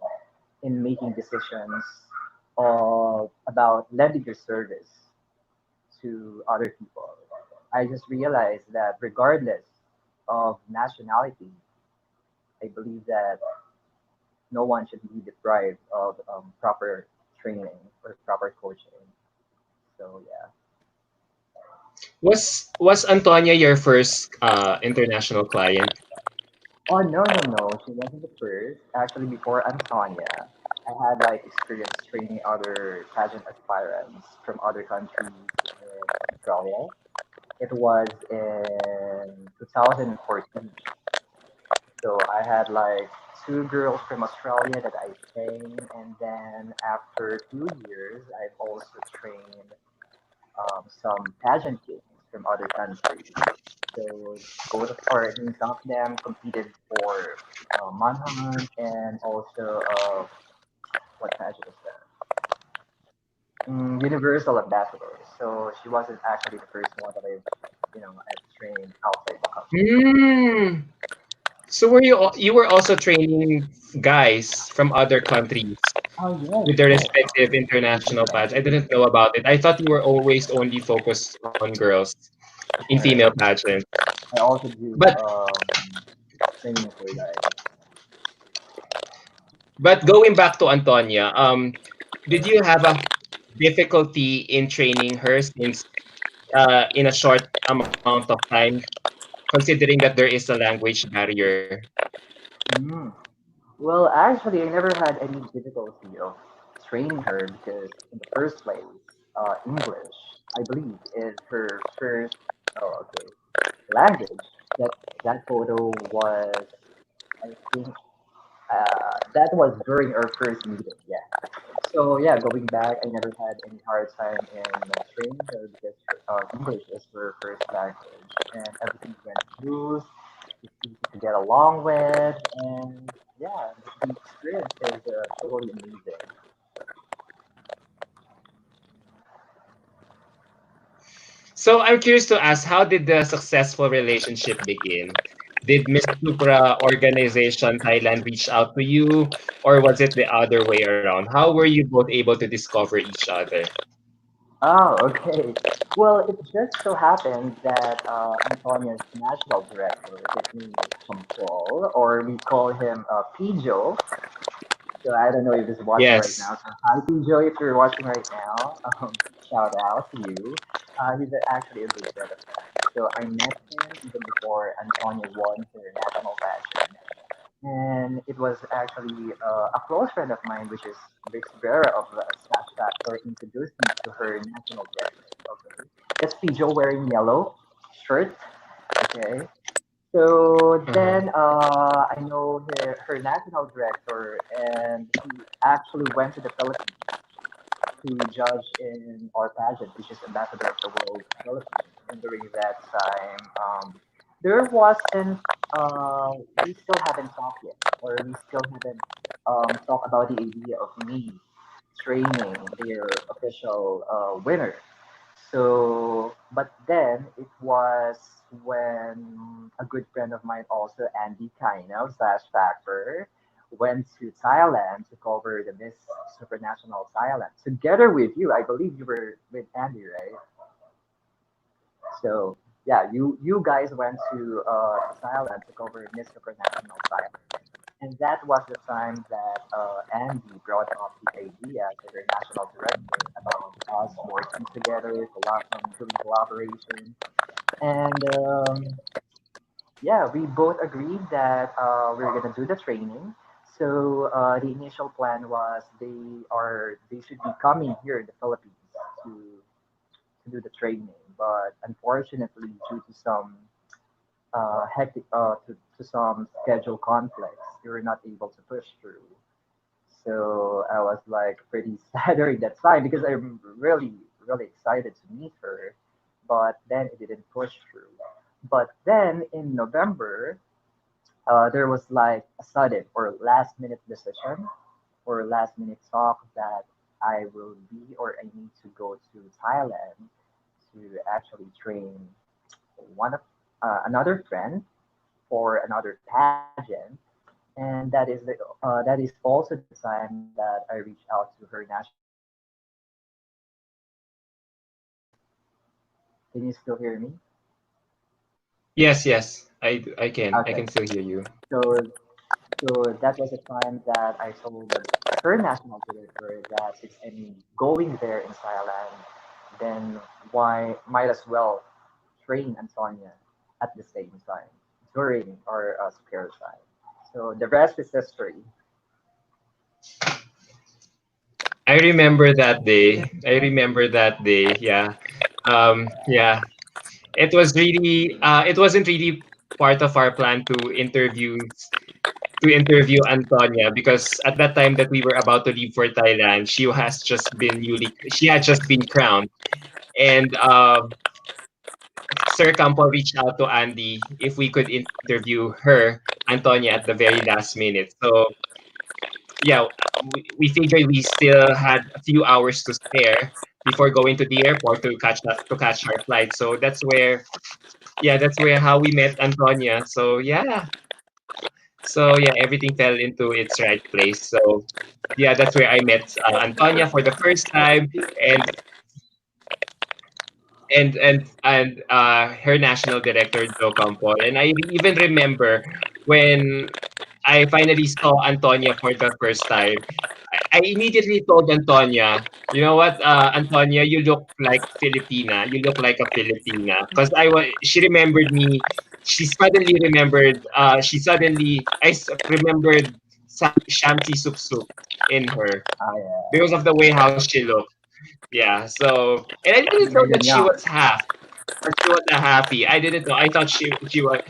in making decisions about lending your service to other people. I just realized that regardless of nationality, I believe that no one should be deprived of proper training or proper coaching. So yeah. Was Antonia your first international client? Oh no, she wasn't the first. Actually, before Antonia, I had like experience training other pageant aspirants from other countries in Australia. It was in 2014. So I had like two girls from Australia that I trained, and then after 2 years, I've also trained some pageant kings from other countries. So both of or I mean, some of them competed for Manhunt and also what pageant is that? Universal Ambassador. So she wasn't actually the first one that I've trained outside the country. Hmm. So you were also training guys from other countries Oh yes, with their yes. respective I do international that. pads. I didn't know about it. I thought you were always only focused on girls in All female right. pageants. I also do But training for guys. going back to Antonia, did you have a difficulty in training her since in a short amount of time, considering that there is a language barrier? Mm. Well, actually, I never had any difficulty of training her because, in the first place, English, I believe, is her first, okay, language. That that photo was, I think, that was during our first meeting. Yeah. So yeah, going back, I never had any hard time in training her because English is her first language, and everything went smooth. It's easy to get along with, and yeah, the experience is totally amazing. So I'm curious to ask, how did the successful relationship begin? Did Miss Supra organization Thailand reach out to you, or was it the other way around? How were you both able to discover each other? Oh, okay. Well, it just so happens that Antonia's national director, his name is Champol, or we call him Pijo. So I don't know if he's watching right Yes. now. So hi, Pijo, if you're watching right now, shout out to you. He's actually a good friend of mine. So I met him even before Antonia won her national pageant. And it was actually a close friend of mine, which is Vic Vera of Sash Factor, introduced me to her national director. Okay, that's Pijo wearing yellow shirt. Okay, so Uh-huh. then I know her national director, and he actually went to the Philippines to judge in our pageant, which is Ambassador of the World Philippines. And during that time, there wasn't, we still haven't talked yet, or we still haven't talked about the idea of me training their official winner. So, but then it was when a good friend of mine, also Andy Kaino, Sash Factor, went to Thailand to cover the Miss Supranational Thailand together with you. I believe you were with Andy, right? So yeah, you guys went to Thailand to cover Miss Supranational Thailand. And that was the time that Andy brought up the idea to their national director about us working together, doing collaboration. And yeah, we both agreed that we are gonna do the training. So the initial plan was they should be coming here in the Philippines to to do the training, but unfortunately, due to some hectic to some schedule conflicts, they were not able to push through. So I was like pretty sad during that time because I'm really excited to meet her, but then it didn't push through. But then in November, there was like a sudden or last minute decision or last minute talk that I will be or I need to go to Thailand to actually train one of another friend for another pageant. and that is also the time that I reached out to her national. Can you still hear me? Yes, yes, I can. I Okay. can still hear you. So that was a time that I told her national director that since I'm going there in Thailand, then why might as well train Antonia at the same time during our spare time. So the rest is history. I remember that day. I remember that day. Yeah. Yeah. It was really it wasn't really part of our plan to interview Antonia, because at that time that we were about to leave for Thailand, she had just been crowned. And Sir Campo reached out to Andy if we could interview her, Antonia, at the very last minute. So yeah, we figured we still had a few hours to spare before going to the airport to catch our flight. So that's where how we met Antonia. So everything fell into its right place. So yeah, that's where I met Antonia for the first time, and her national director Joe Campol. And I even remember when I finally saw Antonia for the first time, I immediately told Antonia, you know what, Antonia, you look like Filipina. You look like a Filipina. Because she remembered me. She suddenly remembered. Remembered Shamsi Sup Sup in her I because of the way how she looked. Yeah. So, and I didn't know that Medyo she young. was half. Or she was a happy. I didn't know. I thought she was.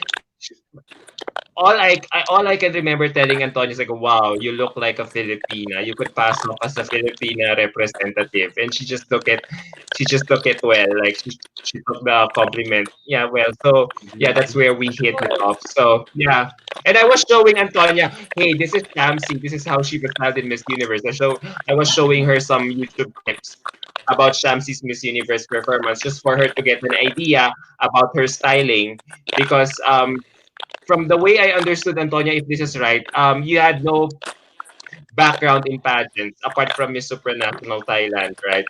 All I can remember telling Antonio is like, "Wow, you look like a Filipina. You could pass off as a Filipina representative." And she just took it well. Like she took the compliment. Yeah, well, so yeah, that's where we Of hit it course. off. So yeah. And I was showing Antonia, hey, this is Shamsi. This is how she was styled in Miss Universe. I was showing her some YouTube clips about Shamsi's Miss Universe performance, just for her to get an idea about her styling, because from the way I understood, Antonia, if this is right, you had no background in pageants apart from Miss Supranational Thailand, right?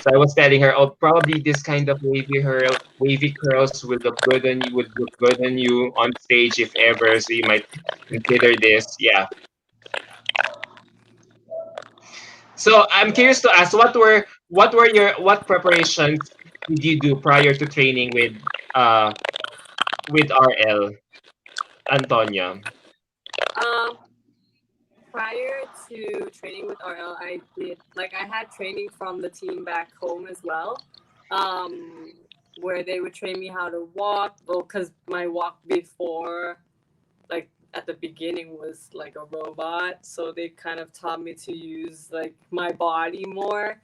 So I was telling her, oh, probably this kind of wavy curls will look good on you, would look good on you on stage if ever. So you might consider this. Yeah. So I'm curious to ask, what preparations did you do prior to training with RL, Antonia? Um, Prior to training with RL, I had training from the team back home as well, um, where they would train me how to walk. Well, because my walk before, like at the beginning, was like a robot, so they kind of taught me to use like my body more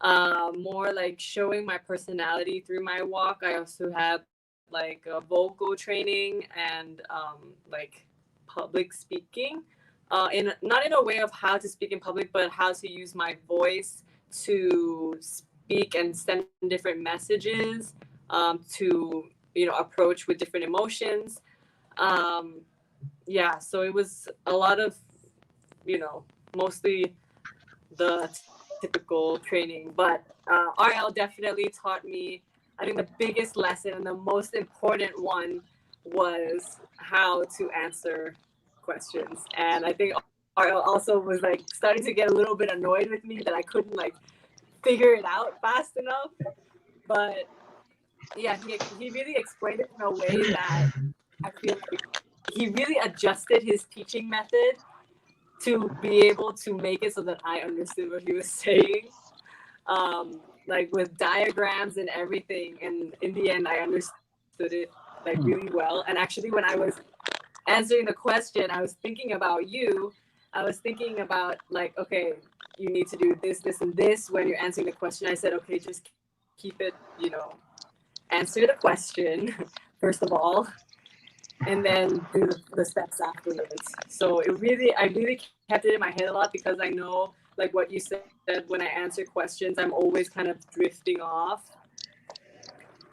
like showing my personality through my walk. I also had like vocal training and like public speaking, not in a way of how to speak in public, but how to use my voice to speak and send different messages, to approach with different emotions. Um, yeah, so it was a lot of mostly the typical training, but RL definitely taught me. I think the biggest lesson and the most important one was how to answer questions. And I think RL also was like starting to get a little bit annoyed with me that I couldn't like figure it out fast enough. But yeah, he really explained it in a way that I feel like he really adjusted his teaching method to be able to make it so that I understood what he was saying, like with diagrams and everything. And in the end, I understood it like really well. And actually, when I was answering the question, I was thinking about you. I was thinking about like, okay, you need to do this, this, and this when you're answering the question. I said, okay, just keep it, answer the question first of all, and then do the steps afterwards. So I really kept it in my head a lot because I know, like what you said, when I answer questions, I'm always kind of drifting off.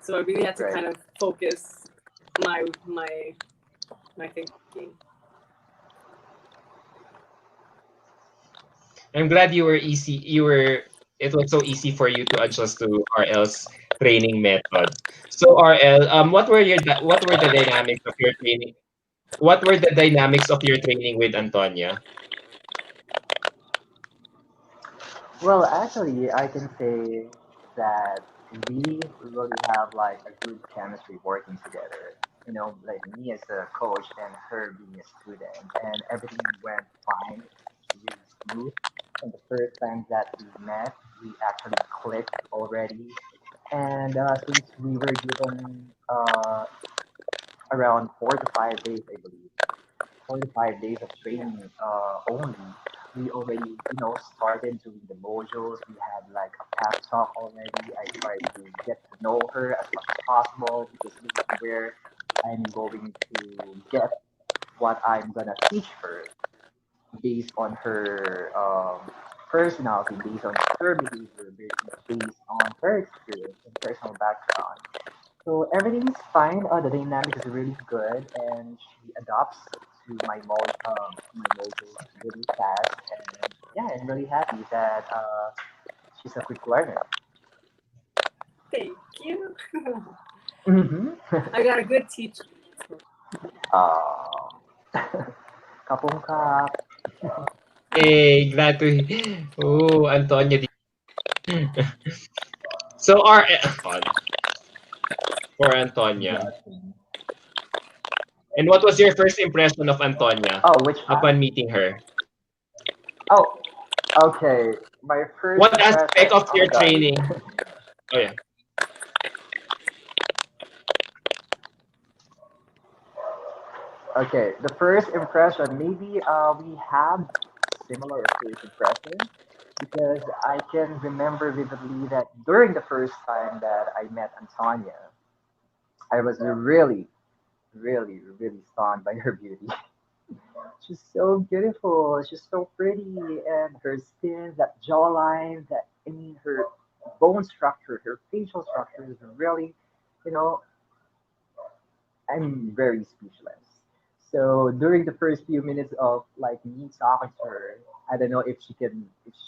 So I really had to kind Right. of focus my my thinking. I'm glad you were easy. You were. It was so easy for you to adjust to RL's training method. So RL, what were the dynamics of your training? What were the dynamics of your training with Antonia? Well, actually, I can say that we really have like a good chemistry working together. You know, like me as a coach and her being a student, and everything went fine. It's really smooth. And the first time that we met, we actually clicked already. And since we were given around 4 to 5 days, I believe, 4 to 5 days of training only, we already, started doing the modules. We had like a pep talk already. I tried to get to know her as much as possible because this is where I'm going to get what I'm gonna teach her based on her personality, based on her behavior, based on her experience and personal background. So everything is fine. The dynamic is really good, and she adopts to my modules really fast. And yeah, I'm really happy that she's a quick learner. Thank you. Mm-hmm. I got a good teacher. uh, kapong kap. Hey, glad to. Oh, Antonia. So for Antonia. Blessing. And what was your first impression of Antonia Oh, which one? upon meeting her? Oh, okay. My first What aspect impression. of Oh your my god. training? Oh yeah. Okay, the first impression, maybe we have similar first impression because I can remember vividly that during the first time that I met Antonia, I was really, really, really stunned by her beauty. She's so beautiful, she's so pretty, and her skin, that jawline, her bone structure, her facial structure is really, you know, I'm very speechless. So during the first few minutes of like me talking to her, I don't know if she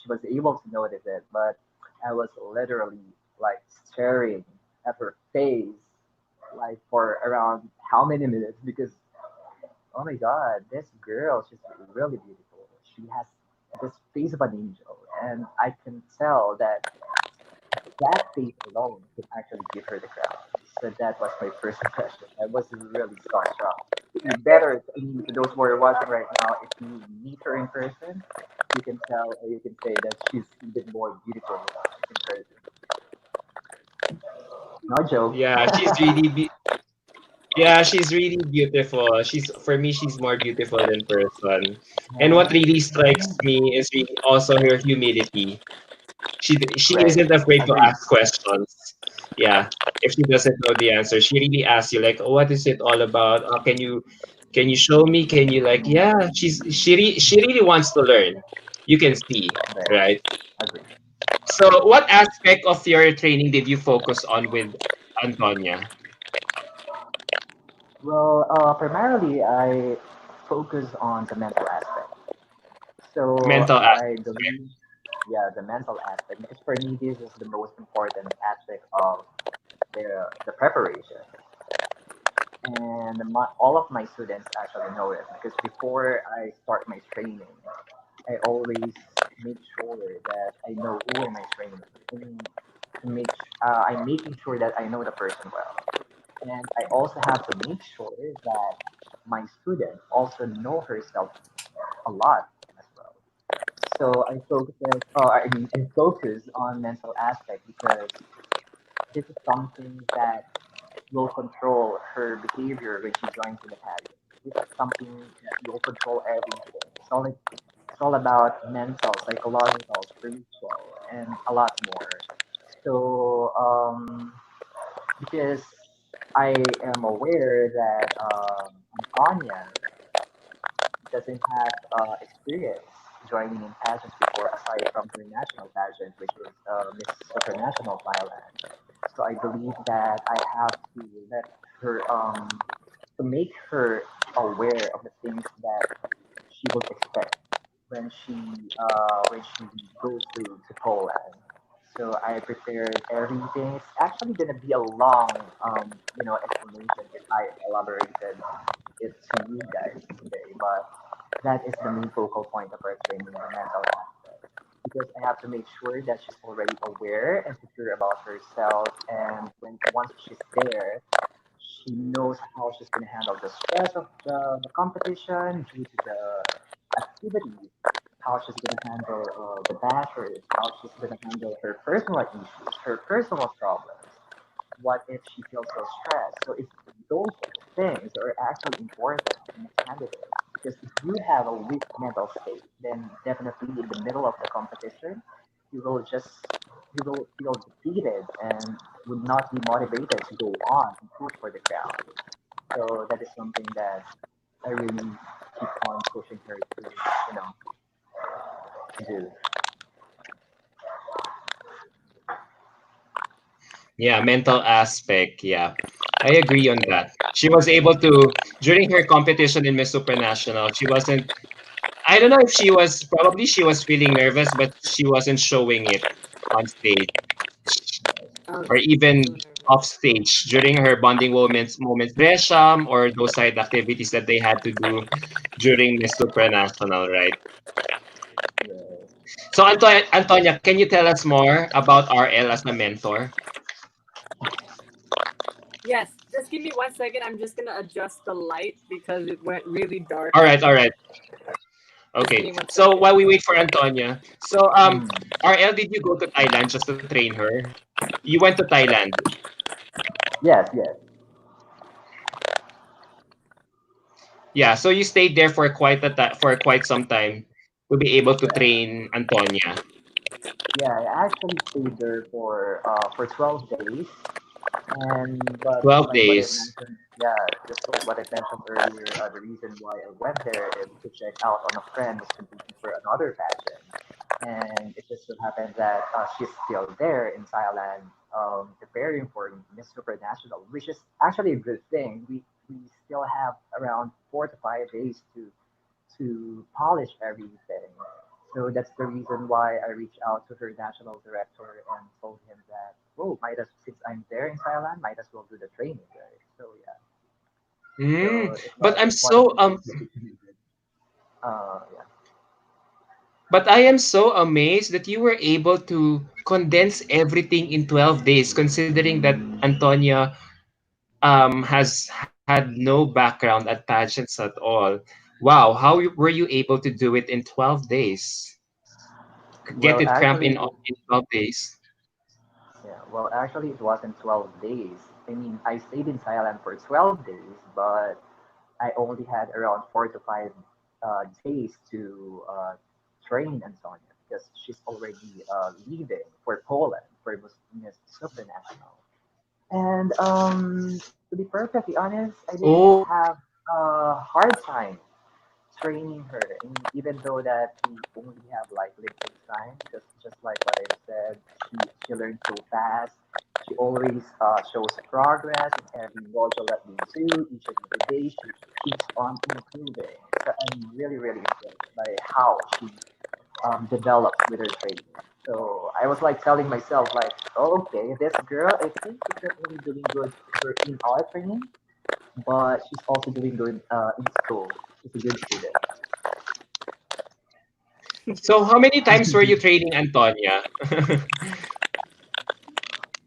was able to notice it, but I was literally like staring at her face like for around how many minutes because oh my god, this girl, she's really beautiful. She has this face of an angel, and I can tell that that face alone can actually give her the crown. So that was my first impression. I was really starstruck. You better, I mean, to those who are watching right now, if you meet her in person, you can tell or you can say that she's even more beautiful in person. No joke. Yeah, yeah, she's really beautiful. For me, she's more beautiful in person. And what really strikes me is really also her humility. She Right. isn't afraid to Agree. ask questions. Yeah, if she doesn't know the answer, she really asks you like, oh, "What is it all about? Can you show me? Can you like?" Yeah, she really wants to learn. You can see, Right. right? Agree. So, what aspect of your training did you focus on with Antonia? Well, primarily I focus on the mental aspect. So Mental I aspect. believe, yeah, the mental aspect, because for me this is the most important aspect of the preparation. And all of my students actually know it because before I start my training, I always make sure that I know who am I training. I mean, I'm making sure that I know the person well, and I also have to make sure that my student also know herself a lot as well. So I focus on mental aspect because this is something that will control her behavior when she joins in the pageant. This is something that will control everything. It's all about mental, psychological, spiritual, and a lot more. So because I am aware that Antonia doesn't have experience joining in pageants before, aside from her national pageant, which is Miss Supranational Thailand. So I believe that I have to let her, to make her aware of the things that she will expect when she goes to Poland. So I prepared everything. It's actually gonna be a long explanation if I elaborated it to you guys today, but that is the main focal point of our training, the mental aspect. Because I have to make sure that she's already aware and secure about herself, and when once she's there, she knows how she's going to handle the stress of the competition due to the activities, how she's going to handle the bashers, how she's going to handle her personal issues, her personal problems. What if she feels so stressed? So if those things are actually important in a candidate, because if you have a weak mental state, then definitely in the middle of the competition, you will just you will feel defeated and would not be motivated to go on and push for the crown. So that is something that I really keep on pushing her to do. Yeah, mental aspect. Yeah, I agree on that. She was able to during her competition in Miss Supranational. She wasn't. I don't know if she was feeling nervous, but she wasn't showing it on stage or Okay. even off stage during her bonding moments, Gresham or those side activities that they had to do during Miss Supranational, right? Yeah. So Antonia, can you tell us more about RL as a mentor? Yes, just give me 1 second. I'm just gonna adjust the light because it went really dark. All right, all right. Just give Okay. me one So second. while we wait for Antonia, so Mm. RL, did you go to Thailand just to train her? You went to Thailand. Yes, yes. Yeah, so you stayed there for for quite some time to be able to Yeah. train Antonia. Yeah, I actually stayed there for 12 days. And but 12 like what I days. mentioned, yeah, just like what I mentioned earlier, the reason why I went there is to check out on a friend who's competing for another pageant. And it just so happened that she's still there in Thailand, preparing for Miss Supranational, which is actually a good thing. We still have around 4 to 5 days to polish everything. So that's the reason why I reached out to her national director and told him that, oh, might as since I'm there in Thailand, might as well do the training there. So yeah, so it But was I'm one of so the things that we needed. Yeah. but I am so amazed that you were able to condense everything in 12 days considering that Antonia has had no background at pageants at all. Wow, were you able to do it in 12 days? Get Well, it cramped actually, in 12 days? actually, it wasn't 12 days. I mean, I stayed in Thailand for 12 days, but I only had around 4 to 5 days to train Antonia because she's already leaving for Poland for Miss Supranational. And to be perfectly honest, I didn't Oh, have a hard time training her. I mean, even though that we only have like limited time, just like what I said, she learns so fast. She always shows progress in every module that we do. Each and every day, she keeps on improving. So I'm really, really impressed by how she develops with her training. So I was like telling myself, like, oh, okay, this girl, I think she's not only doing good in our training, but she's also doing good in school. She's a good student. so how many times were you training Antonia?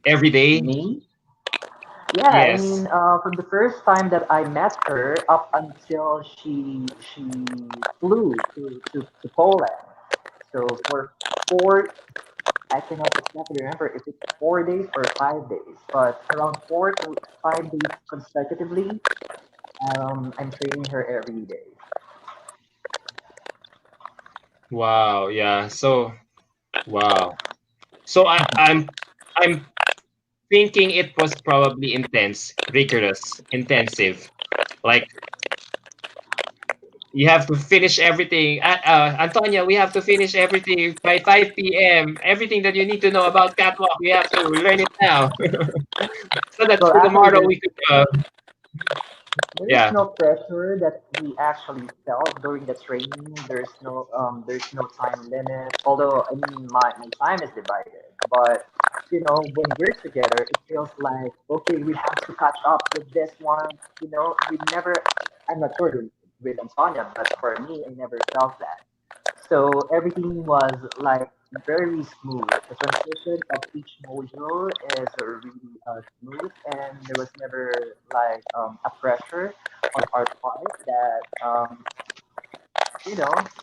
Every day? Me? Yeah, I Yes. mean, from the first time that I met her up until she flew to Poland. So for 4, I cannot exactly remember if it's 4 days or 5 days, but around 4 to 5 days consecutively, I'm training her every day. Wow, yeah. So, wow. So I'm thinking it was probably intense, rigorous, intensive. Like you have to finish everything. Antonia, we have to finish everything by 5 p.m. Everything that you need to know about catwalk, we have to learn it now, so that Well, for actually, tomorrow there's we could. There is Yeah, no pressure that we actually felt during the training. There's no time limit. Although I mean my time is divided, but when we're together, it feels like okay, we have to catch up with this one. We never. I'm not sure with Antonia, but for me, I never felt that. So everything was like very smooth. The transition of each module is really smooth, and there was never like a pressure on our part that I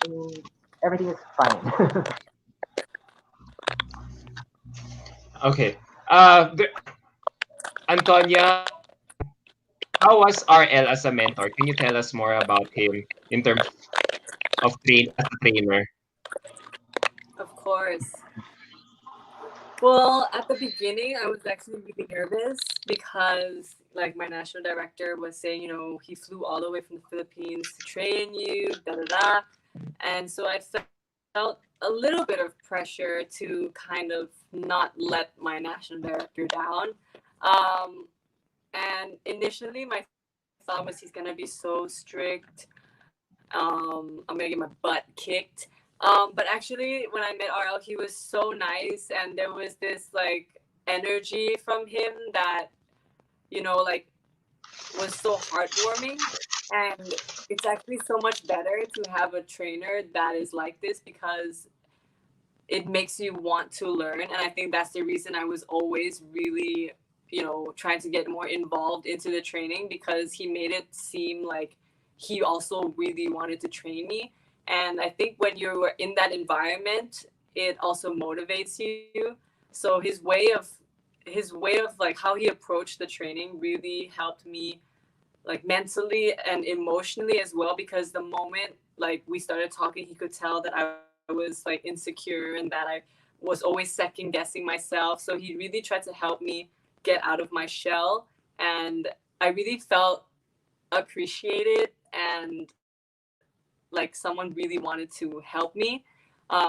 mean, everything is fine. okay. Antonia, how was RL as a mentor? Can you tell us more about him in terms of train as a trainer? Of course. Well, at the beginning, I was actually really nervous because, like, my national director was saying, he flew all the way from the Philippines to train you, da da da. And so I felt a little bit of pressure to kind of not let my national director down. Um, and initially, my thought was he's going to be so strict. I'm going to get my butt kicked. But actually, when I met RL, he was so nice, and there was this like energy from him that like was so heartwarming. And it's actually so much better to have a trainer that is like this because it makes you want to learn. And I think that's the reason I was always really, trying to get more involved into the training because he made it seem like he also really wanted to train me. And I think when you're in that environment, it also motivates you. So his way of like how he approached the training really helped me like mentally and emotionally as well because the moment like we started talking he could tell that I was like insecure and that I was always second guessing myself, so he really tried to help me get out of my shell, and I really felt appreciated and like someone really wanted to help me.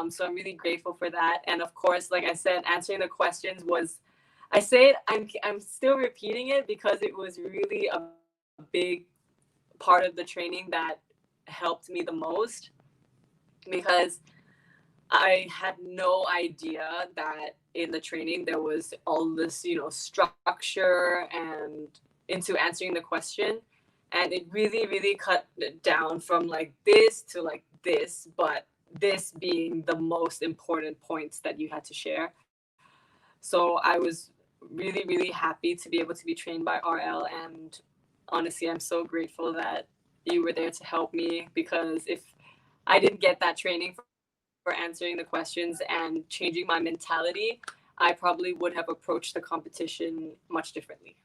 So I'm really grateful for that. And of course, like I said, answering the questions was, I say it, I'm still repeating it because it was really a big part of the training that helped me the most because I had no idea that in the training there was all this, structure and into answering the question. And it really, really cut it down from like this to like this, but this being the most important points that you had to share. So I was really, really happy to be able to be trained by RL. And honestly, I'm so grateful that you were there to help me because if I didn't get that training for answering the questions and changing my mentality, I probably would have approached the competition much differently.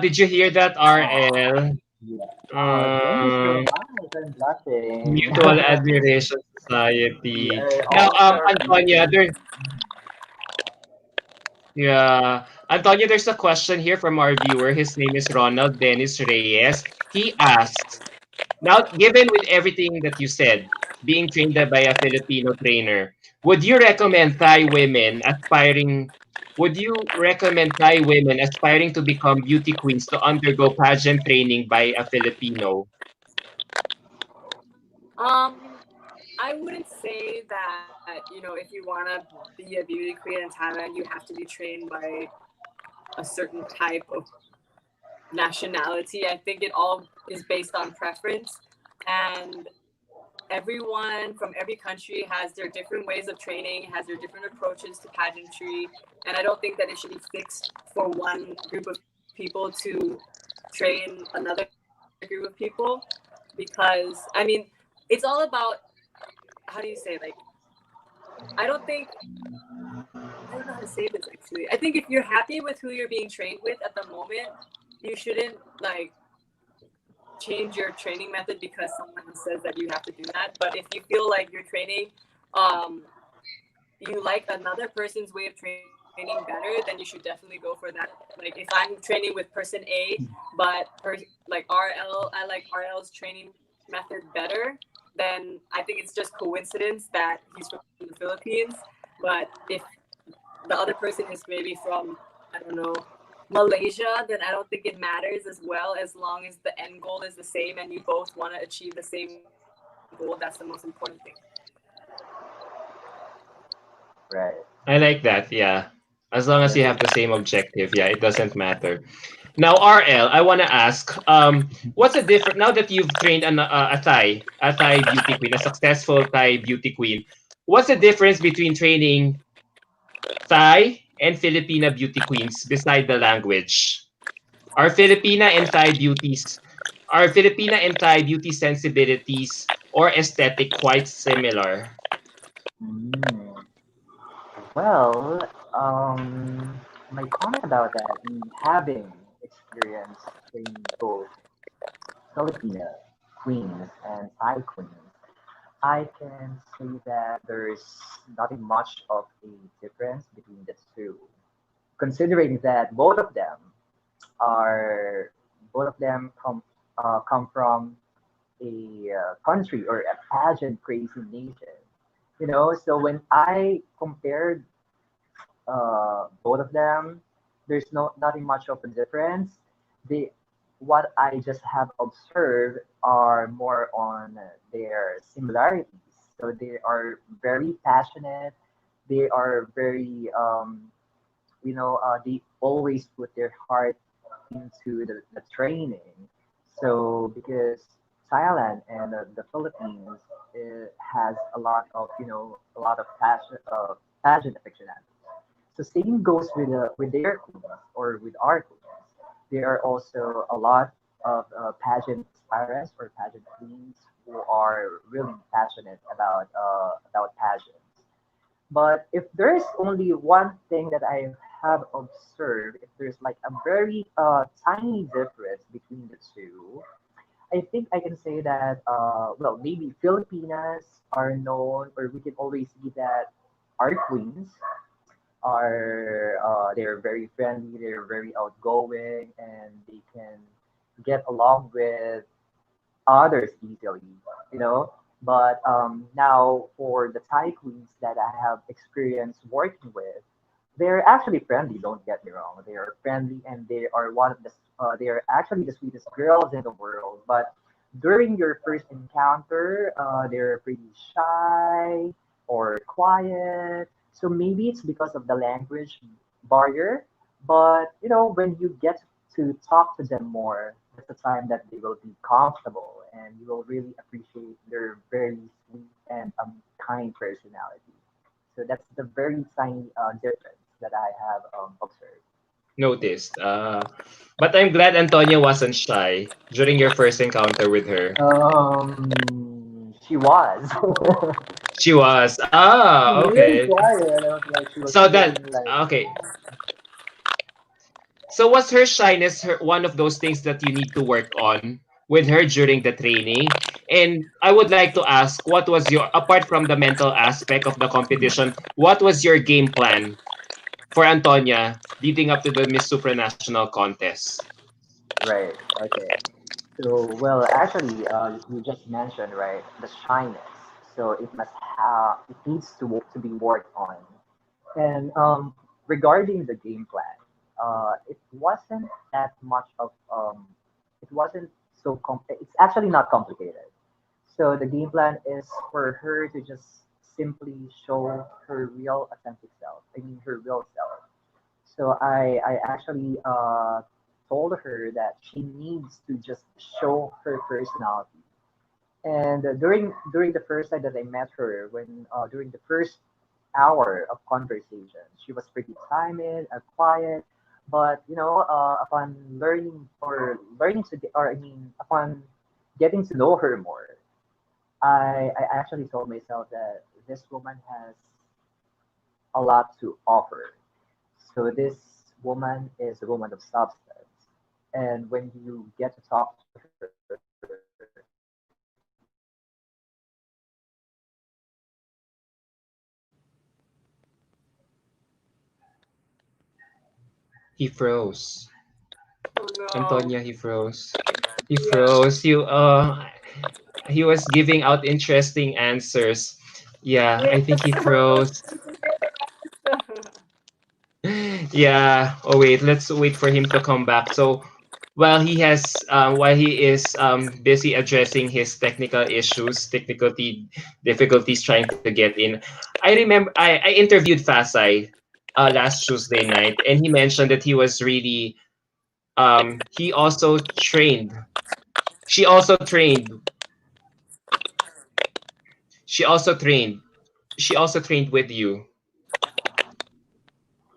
Did you hear that, Oh, RL? yeah. Oh, thank you so Um, much. I'm blushing. Mutual Admiration We Society. are Now, all Antonia, starving. yeah, Antonia, there's a question here from our viewer. His name is Ronald Dennis Reyes. He asks, now, given with everything that you said, being trained by a Filipino trainer, would you recommend Thai women aspiring? Would you recommend Thai women aspiring to become beauty queens to undergo pageant training by a Filipino? Um, I wouldn't say that, if you want to be a beauty queen in Thailand, you have to be trained by a certain type of nationality. I think it all is based on preference. And everyone from every country has their different ways of training, has their different approaches to pageantry. And I don't think that it should be fixed for one group of people to train another group of people because, I mean, it's all about, how do you say, like, I don't think I don't know how to say this actually. I think if you're happy with who you're being trained with at the moment, you shouldn't like change your training method because someone says that you have to do that. But if you feel like your training, um, you like another person's way of training better, then you should definitely go for that. Like if I'm training with person A, but like RL, I like RL's training method better, then I think it's just coincidence that he's from the Philippines. But if the other person is maybe from, I don't know, Malaysia, then I don't think it matters as well, as long as the end goal is the same and you both want to achieve the same goal. That's the most important thing. Right. I like that. Yeah. As long as you have the same objective, yeah, it doesn't matter. Now, RL, I want to ask, what's the difference now that you've trained a Thai beauty queen, a successful Thai beauty queen? What's the difference between training Thai and Filipina beauty queens beside the language? Are Filipina and Thai beauties, are Filipina and Thai beauty sensibilities or aesthetic quite similar? Mm. Well, my comment about that, having experience in both Filipino queens and Thai queens, I can say that there's not much of a difference between the two, considering that are both of them come from a country or a pageant crazy nation. So when I compared both of them, there's nothing much of a difference. They What I just have observed are more on their similarities. So they are very passionate. They are very they always put their heart into the training. So because Thailand and the Philippines, it has a lot of a lot of pageant aficionados. So same goes with their queens or with our queens. There are also a lot of pageant aspirants or pageant queens who are really passionate about pageants. But if there's only one thing that I have observed, if there's like a very tiny difference between the two, I think I can say that well, maybe Filipinas are known, or we can always see that our queens are they're very friendly, they're very outgoing, and they can get along with others easily, you know. But now for the Thai queens that I have experience working with, they're actually friendly. Don't get me wrong; they are friendly, and they are one of the they are actually the sweetest girls in the world. But during your first encounter, they're pretty shy or quiet. So maybe it's because of the language barrier. But when you get to talk to them more, that's the time that they will be comfortable, and you will really appreciate their very sweet and kind personality. So that's the very tiny difference that I have observed. Noticed. But I'm glad Antonia wasn't shy during your first encounter with her. She was. She was. She Ah, really okay. quiet. I was like, she was So feeling that like, okay. So was her shyness one of those things that you need to work on with her during the training? And I would like to ask, what was your apart from the mental aspect of the competition, what was your game plan for Antonia leading up to the Miss Supranational contest? right, okay. So, well, actually, you just mentioned, right, the shyness. So it needs to be worked on. And regarding the game plan, it wasn't that much of it wasn't it's actually not complicated. So the game plan is for her to just simply show her real authentic self. I mean, her real self. So I actually told her that she needs to just show her personality. And during the first time that I met her, when during the first hour of conversation, she was pretty timid and quiet. But upon learning to get, or I mean, upon getting to know her more, I actually told myself that this woman has a lot to offer. So this woman is a woman of substance. And when you get to talk to her, He froze. Oh no. Antonia, he froze. He Yeah. froze. He was giving out interesting answers. Yeah, Wait, I think he froze. Yeah. Oh wait, let's wait for him to come back. So while he is busy addressing his technical issues, difficulties trying to get in, I remember I interviewed Fasai last Tuesday night, and he mentioned that he was really he also trained. She also trained. She also trained. She also trained with you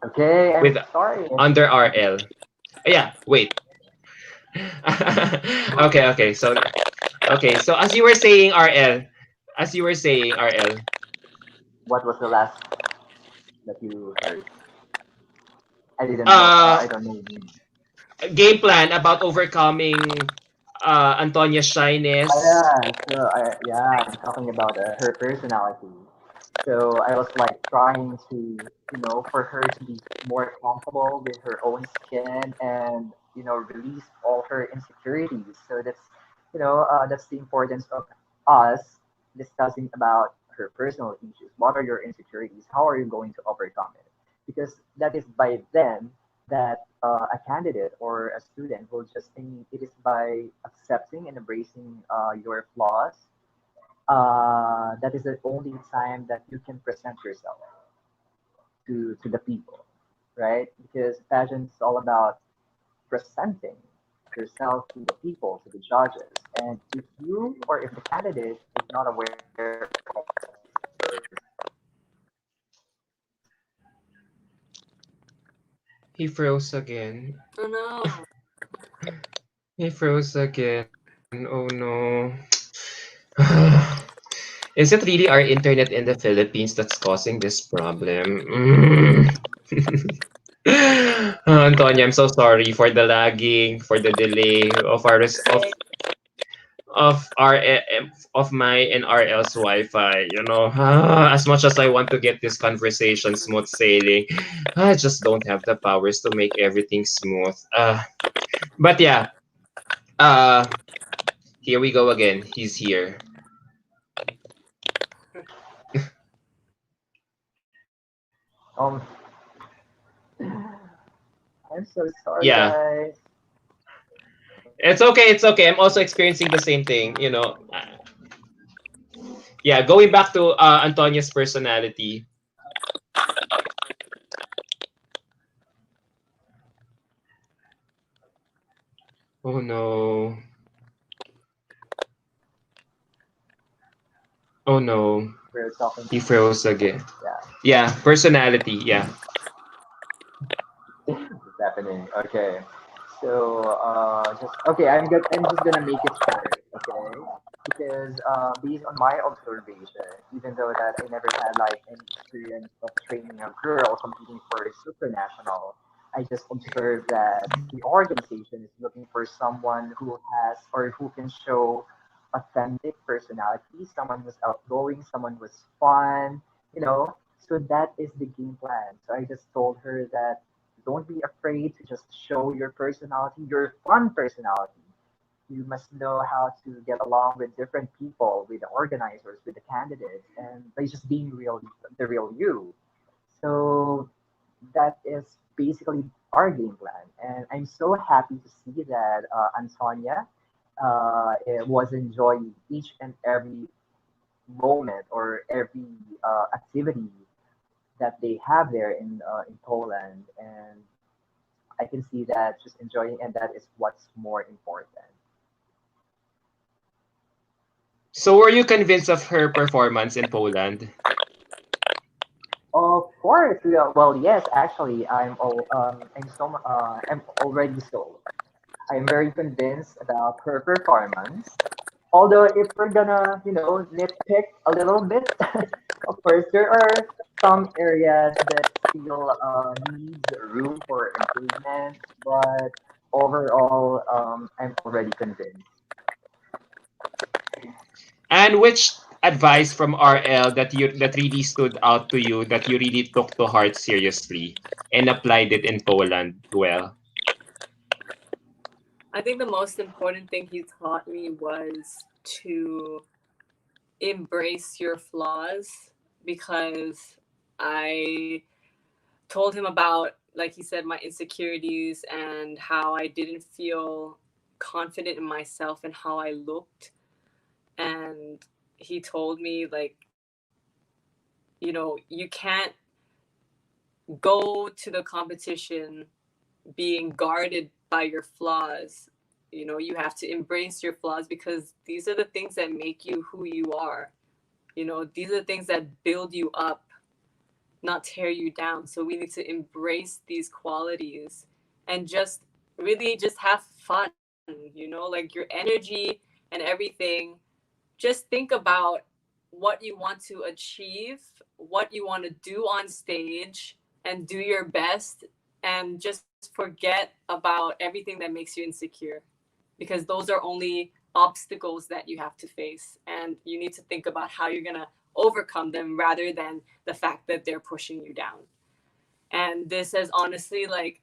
Okay, I'm with sorry. under RL. Yeah. Wait. Okay, so as you were saying, RL, as you were saying, RL, What was the last that you heard? I didn't know. uh, I don't know. game plan about overcoming Antonia's shyness. Yeah, I'm talking about her personality. So I was like trying to, for her to be more comfortable with her own skin and, release all her insecurities. So that's the importance of us discussing about her personal issues. What are your insecurities? How are you going to overcome it? Because that is by then that a candidate or a student will just think it is by accepting and embracing your flaws. That is the only time that you can present yourself to the people, right? Because pageant is all about presenting yourself to the people, to the judges. And if you or if the candidate is not aware of He froze again. Oh no. He froze again. Oh no. Is it really our internet in the Philippines that's causing this problem? Antonia, I'm so sorry for the lagging, for the delay of our of our of my and RL's Wi-Fi. As much as I want to get this conversation smooth sailing, I just don't have the powers to make everything smooth. But yeah, uh, here we go again. He's here. um I'm so sorry Yeah, guys. it's okay. It's okay. I'm also experiencing the same thing. Yeah, going back to Antonia's personality. Oh no. Oh no. We're talking. He froze again. Yeah. Yeah, personality. Yeah. It's happening. Okay. So just okay. I'm just gonna make it short. Okay. Because based on my observation, even though that I never had like any experience of training a girl competing for a supranational, I just observed that the organization is looking for someone who has or who can show authentic personality, someone who's outgoing, someone who's fun, you know. So that is the game plan. So I just told her that don't be afraid to just show your personality, your fun personality. You must know how to get along with different people, with the organizers, with the candidates, and by just being real, the real you. So that is basically our game plan. And I'm so happy to see that Antonia was enjoying each and every moment or every activity that they have there in Poland. And I can see that just enjoying, and that is what's more important. So were you convinced of her performance in Poland? Of course, yeah, well, yes, actually, I'm already sold. I'm very convinced about her performance. Although, if we're gonna, nitpick a little bit, of course, there are some areas that still needs room for improvement. But overall, I'm already convinced. And which advice from RL that really stood out to you that you really took to heart seriously and applied it in Poland well? I think the most important thing he taught me was to embrace your flaws, because I told him about, like he said, my insecurities and how I didn't feel confident in myself and how I looked. And he told me, like, you can't go to the competition being guarded by your flaws. You have to embrace your flaws, because these are the things that make you who you are. These are the things that build you up, not tear you down. So we need to embrace these qualities and just really just have fun, like your energy and everything. Just think about what you want to achieve, what you want to do on stage, and do your best, and just forget about everything that makes you insecure, because those are only obstacles that you have to face, and you need to think about how you're going to overcome them rather than the fact that they're pushing you down. And this has honestly, like,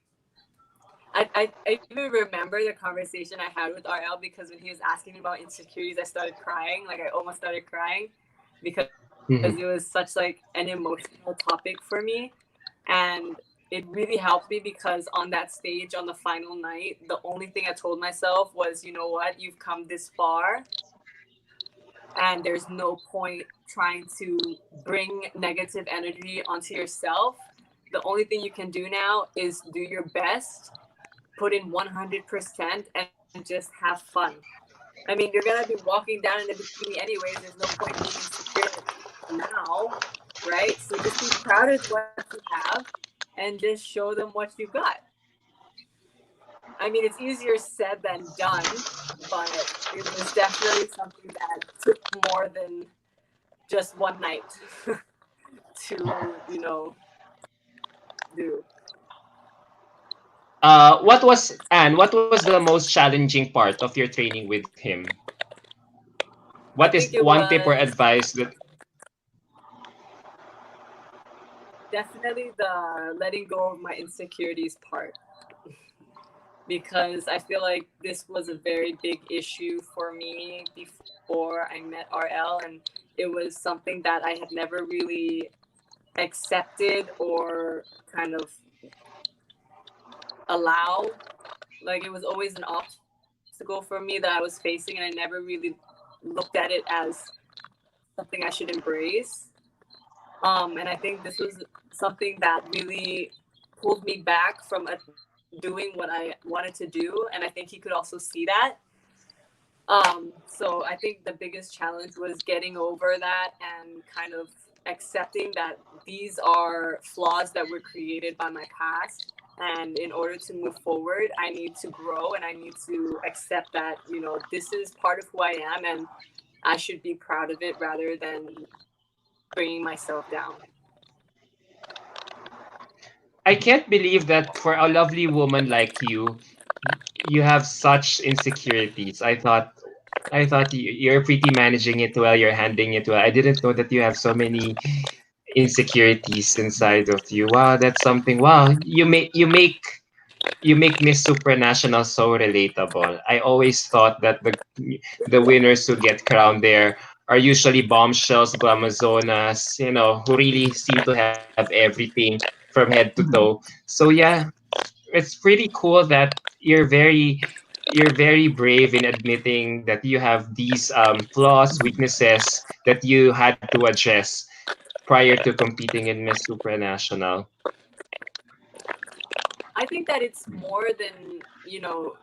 I even remember the conversation I had with RL, because when he was asking me about insecurities, I started crying. Like, I almost started crying, because it was such Mhm. like an emotional topic for me. And it really helped me, because on that stage, on the final night, the only thing I told myself was, you know what, you've come this far, and there's no point trying to bring negative energy onto yourself. The only thing you can do now is do your best, put in 100%, and just have fun. I mean, you're gonna be walking down in a bikini anyways. There's no point being insecure now, right? So just be proud of what you have, and just show them what you got. I mean, it's easier said than done, but it was definitely something that took more than just one night to, do. What was the most challenging part of your training with him? I What think is it one tip or was advice that definitely the letting go of my insecurities part, because I feel like this was a very big issue for me before I met RL, and it was something that I had never really accepted or kind of allow. Like, it was always an obstacle for me that I was facing, and I never really looked at it as something I should embrace. And I think this was something that really pulled me back from doing what I wanted to do, and I think he could also see that. So I think the biggest challenge was getting over that and kind of accepting that these are flaws that were created by my past. And in order to move forward, I need to grow, and I need to accept that, this is part of who I am, and I should be proud of it rather than bringing myself down. I can't believe that for a lovely woman like you have such insecurities. I thought you're pretty managing it well, you're handling it well. I didn't know that you have so many insecurities inside of you. Wow, that's something. Wow, you make Miss Supranational so relatable. I always thought that the winners who get crowned there are usually bombshells, glamazonas, who really seem to have everything from head to toe. So yeah, it's pretty cool that you're very brave in admitting that you have these flaws, weaknesses that you had to address prior to competing in Miss Supranational. I think that it's more than,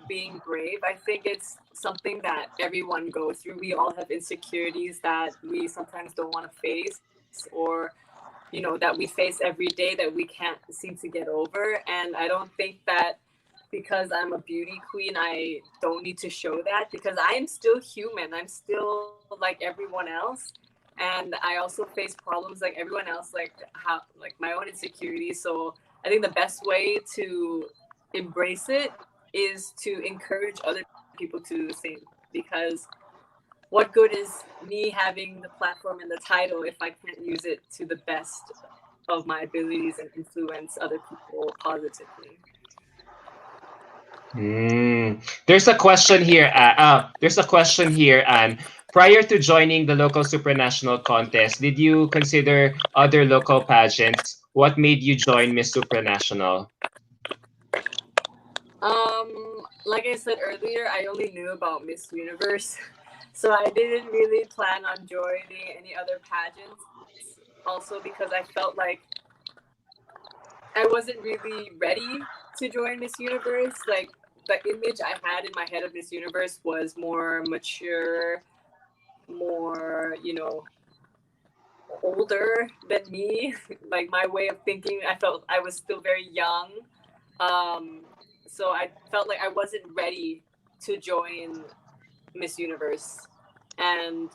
being brave. I think it's something that everyone goes through. We all have insecurities that we sometimes don't want to face, or, that we face every day that we can't seem to get over. And I don't think that because I'm a beauty queen, I don't need to show that, because I am still human. I'm still like everyone else. And I also face problems like everyone else, like my own insecurities. So I think the best way to embrace it is to encourage other people to do the same. Because what good is me having the platform and the title if I can't use it to the best of my abilities and influence other people positively? There's a question here. And prior to joining the local supranational contest, did you consider other local pageants What made you join Miss Supranational? Like I said earlier, I only knew about Miss Universe, so I didn't really plan on joining any other pageants. Also, because I felt like I wasn't really ready to join Miss Universe. Like the image I had in my head of Miss Universe was more mature, more older than me. Like my way of thinking, I felt I was still very young. Um, so I felt like I wasn't ready to join Miss Universe. And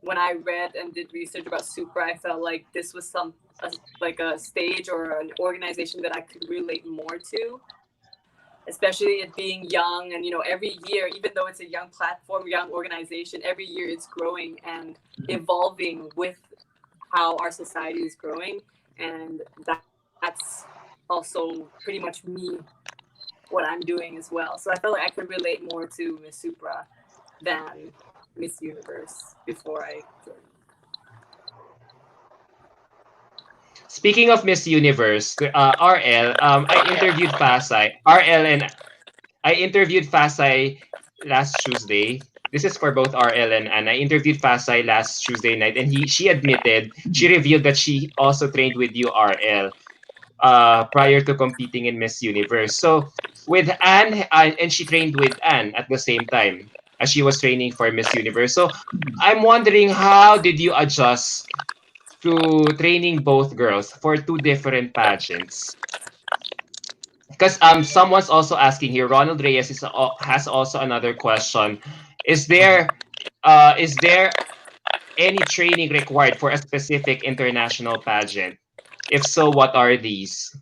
when I read and did research about Supra, I felt like this was like a stage or an organization that I could relate more to, especially it being young. And every year, even though it's a young platform, young organization, every year it's growing and evolving with how our society is growing, and that's also pretty much me, what I'm doing as well. So I felt like I could relate more to Miss Supra than Miss Universe before I joined. Speaking of Miss Universe, RL, I interviewed Fasai. RL and I interviewed Fasai last Tuesday. This is for both RL and Anna. I interviewed Fasai last Tuesday night, and she admitted, she revealed that she also trained with you, RL, prior to competing in Miss Universe. So with Anne, and she trained with Anne at the same time as she was training for Miss Universe. So I'm wondering, how did you adjust to training both girls for two different pageants? Because someone's also asking here. Ronald Reyes has also another question. Is there any training required for a specific international pageant? If so, what are these?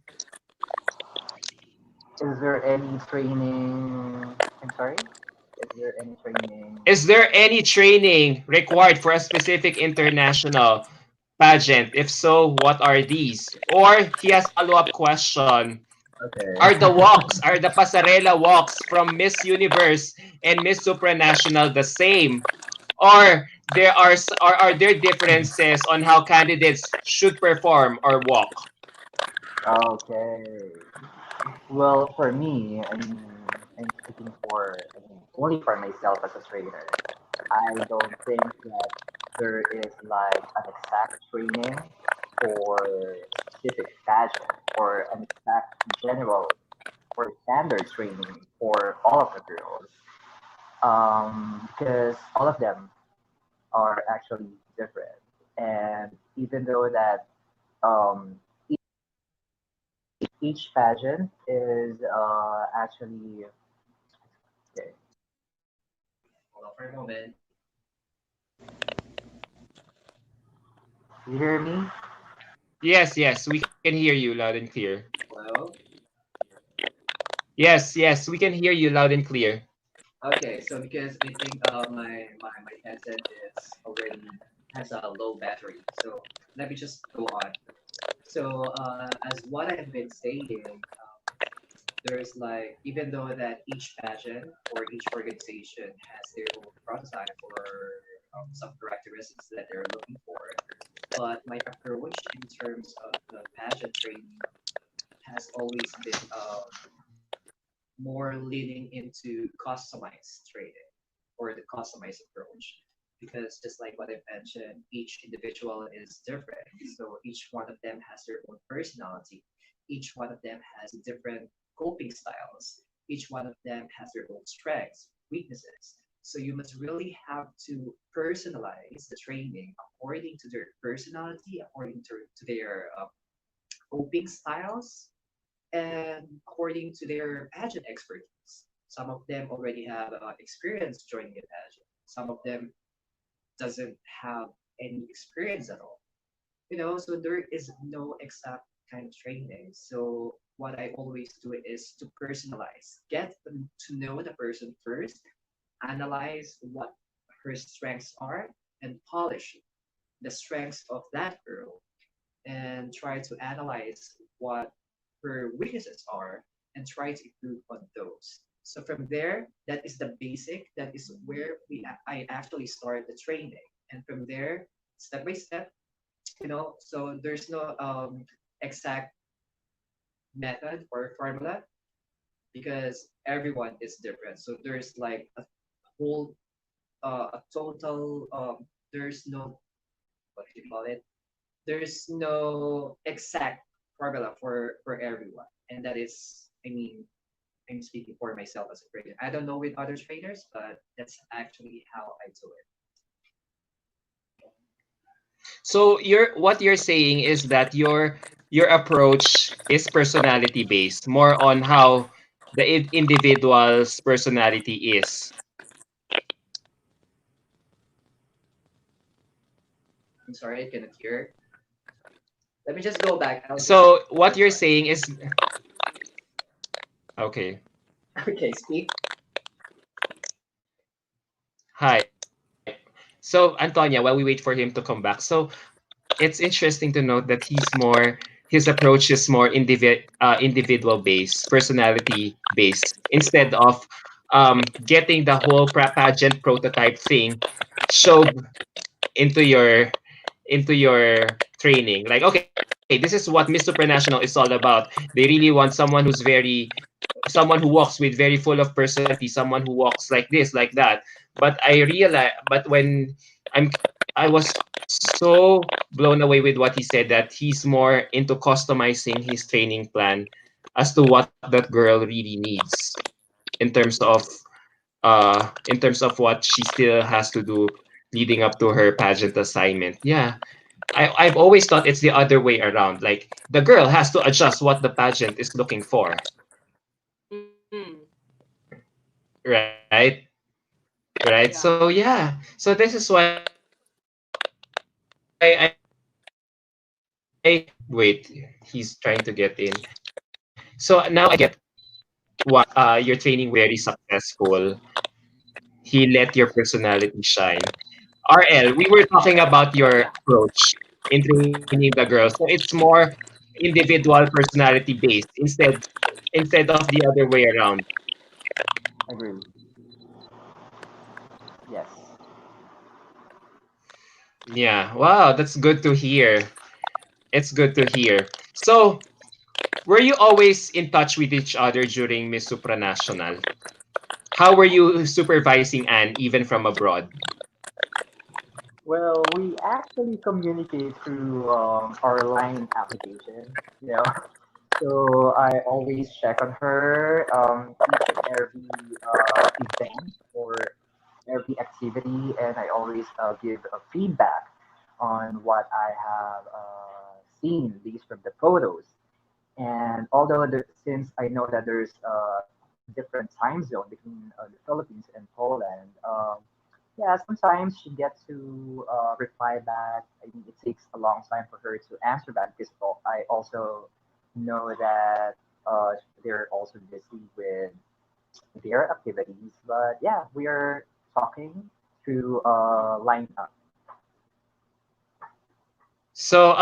Is there any training? I'm sorry. Is there any training? Is there any training required for a specific international pageant? If so, what are these? Or he has follow-up question. Okay. Are the pasarela walks from Miss Universe and Miss Supranational the same? Or are there differences on how candidates should perform or walk? Okay. Well, for me, I mean, I'm speaking for, I mean, only for myself as a trainer. I don't think that there is like an exact training for a specific pageant or an exact general or standard training for all of the girls. Because all of them are actually different. And even though that um, each pageant is actually, okay, hold on for a moment. You hear me? Yes, yes, we can hear you loud and clear. Hello? Yes, yes, we can hear you loud and clear. Okay, so because I think my headset is already has a low battery, so let me just go on. So as what I've been saying, there's like even though that each pageant or each organization has their own prototype or some characteristics that they're looking for, but my approach in terms of the pageant training has always been more leaning into customized training or the customized approach. Because just like what I mentioned, each individual is different. So each one of them has their own personality. Each one of them has different coping styles. Each one of them has their own strengths, weaknesses. So you must really have to personalize the training according to their personality, according to their coping styles, and according to their pageant expertise. Some of them already have experience joining a pageant. Some of them doesn't have any experience at all. So there is no exact kind of training. So what I always do is to personalize, get to know the person first, analyze what her strengths are, and polish the strengths of that girl and try to analyze what her weaknesses are and try to improve on those. So from there, that is the basic. That is where I actually start the training, and from there, step by step, so there's no exact method or formula because everyone is different. So there's like a whole, a total, there's no, what do you call it? There's no exact formula for everyone, and that is, I mean, I'm speaking for myself as a trainer. I don't know with other trainers, but that's actually how I do it. So what you're saying is that your approach is personality based, more on how the individual's personality is. I'm sorry, I cannot hear. Let me just go back. I'll just So what you're try. saying is okay. Okay, speak. Hi. So Antonia, while we wait for him to come back, so it's interesting to note that his approach is more individual based, personality based, instead of getting the whole pageant prototype thing shoved into your training. Like, okay, this is what Miss Supranational is all about. They really want someone who walks with very full of personality, someone who walks like this, like that. But when I'm I was so blown away with what he said, that he's more into customizing his training plan as to what that girl really needs in terms of what she still has to do leading up to her pageant assignment. Yeah. I've always thought it's the other way around. Like the girl has to adjust what the pageant is looking for. Mm. Right? Right. So Yeah. yeah. So this is why I wait, he's trying to get in. So now I get why your training was very successful. He let your personality shine. RL, we were talking about your approach in training the girls. So it's more individual personality based instead of the other way around. Agree. Yes. Yeah. Wow, that's good to hear. It's good to hear. So, were you always in touch with each other during Miss Supranational? How were you supervising Anne even from abroad? Well, we actually communicate through our line application, you know. So I always check on her each and every event or every activity, and I always give a feedback on what I have seen, these from the photos. And although since I know that there's a different time zone between the Philippines and Poland, yeah, sometimes she gets to reply back. I mean, it takes a long time for her to answer back because I also know that they're also busy with their activities. But yeah, we are talking through line up. So,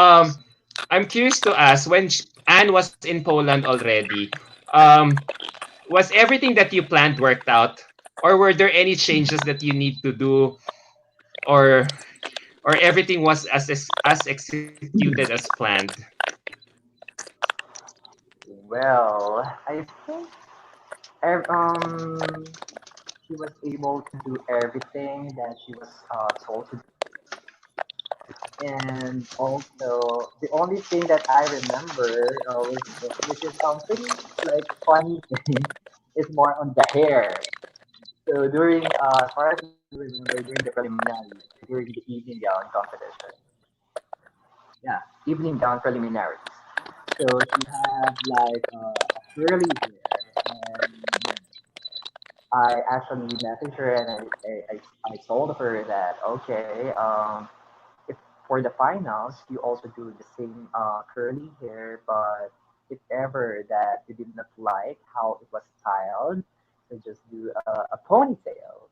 I'm curious to ask, when Anne was in Poland already, um, was everything that you planned worked out, or were there any changes that you need to do, or everything was as executed as planned? Well, I think she was able to do everything that she was told to. And also, the only thing that I remember which is pretty like funny thing, is more on the hair. So as far as I remember, during the preliminaries, during the evening gown competition, yeah, evening gown preliminaries. So she had like a curly hair, and I actually messaged her and I told her that okay, if for the finals you also do the same curly hair, but if ever that you did not like how it was styled, so just do a ponytail.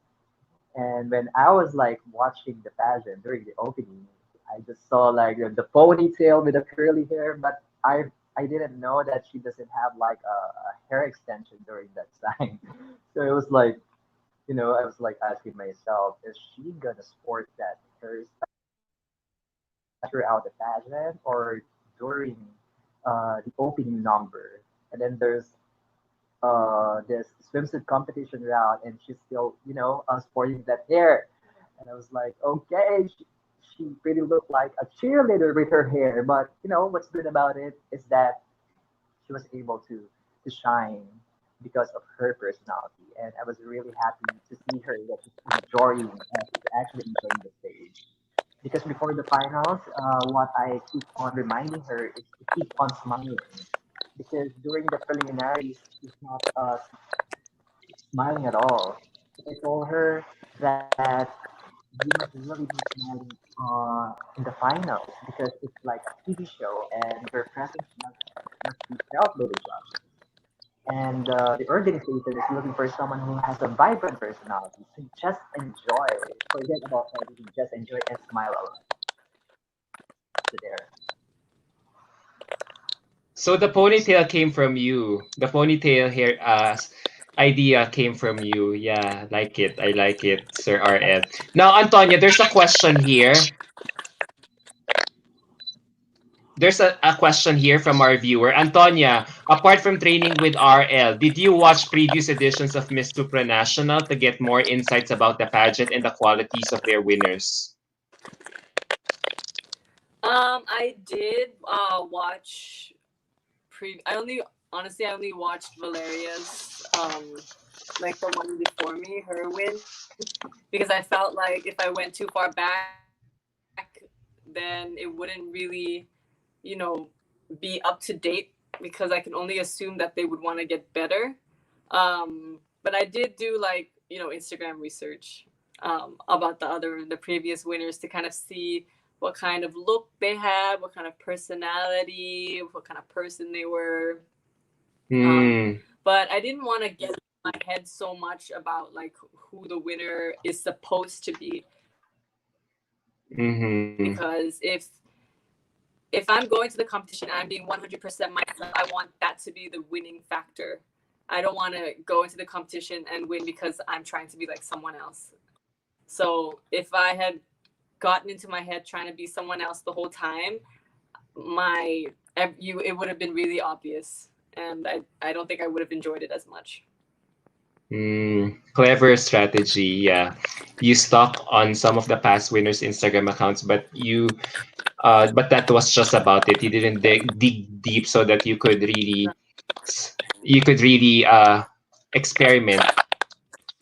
And when I was like watching the pageant during the opening, I just saw like the ponytail with the curly hair, but I didn't know that she doesn't have like a hair extension during that time. So it was like, I was like asking myself, is she gonna sport that hairstyle throughout the pageant or during the opening number, and then there's this swimsuit competition route, and she's still, sporting that hair. And I was like, okay, she pretty looked like a cheerleader with her hair. But what's good about it is that she was able to shine because of her personality, and I was really happy to see her that she's actually enjoying the stage. Because before the finals, what I keep on reminding her is to keep on smiling. Because during the preliminaries, she's not smiling at all. So I told her that you must really be smiling in the finals because it's like a TV show and your presence must be felt by the judges. And the organization is looking for someone who has a vibrant personality. So just enjoy. Forget about everything. Just enjoy and smile a lot. So there. So the ponytail came from you. The ponytail hair idea came from you. Yeah, like it. I like it, Sir RL. Now, Antonia, there's a question here. There's a question here from our viewer. Antonia, apart from training with RL, did you watch previous editions of Miss Supranational to get more insights about the pageant and the qualities of their winners? I did watch I only honestly I only watched Valeria's like the one before me, her win, because I felt like if I went too far back, then it wouldn't really, you know, be up to date, because I can only assume that they would want to get better. But I did do like, Instagram research about the previous winners to kind of see what kind of look they had, what kind of personality, what kind of person they were. Hmm. But I didn't want to get in my head so much about like who the winner is supposed to be, because Mm-hmm. if I'm going to the competition and I'm being 100% myself, I want that to be the winning factor. I don't want to go into the competition and win because I'm trying to be like someone else. So if I had gotten into my head trying to be someone else the whole time, my it would have been really obvious, and I don't think I would have enjoyed it as much. Clever strategy, yeah. You stalk on some of the past winners' Instagram accounts, but that was just about it. You didn't dig deep so that you could really experiment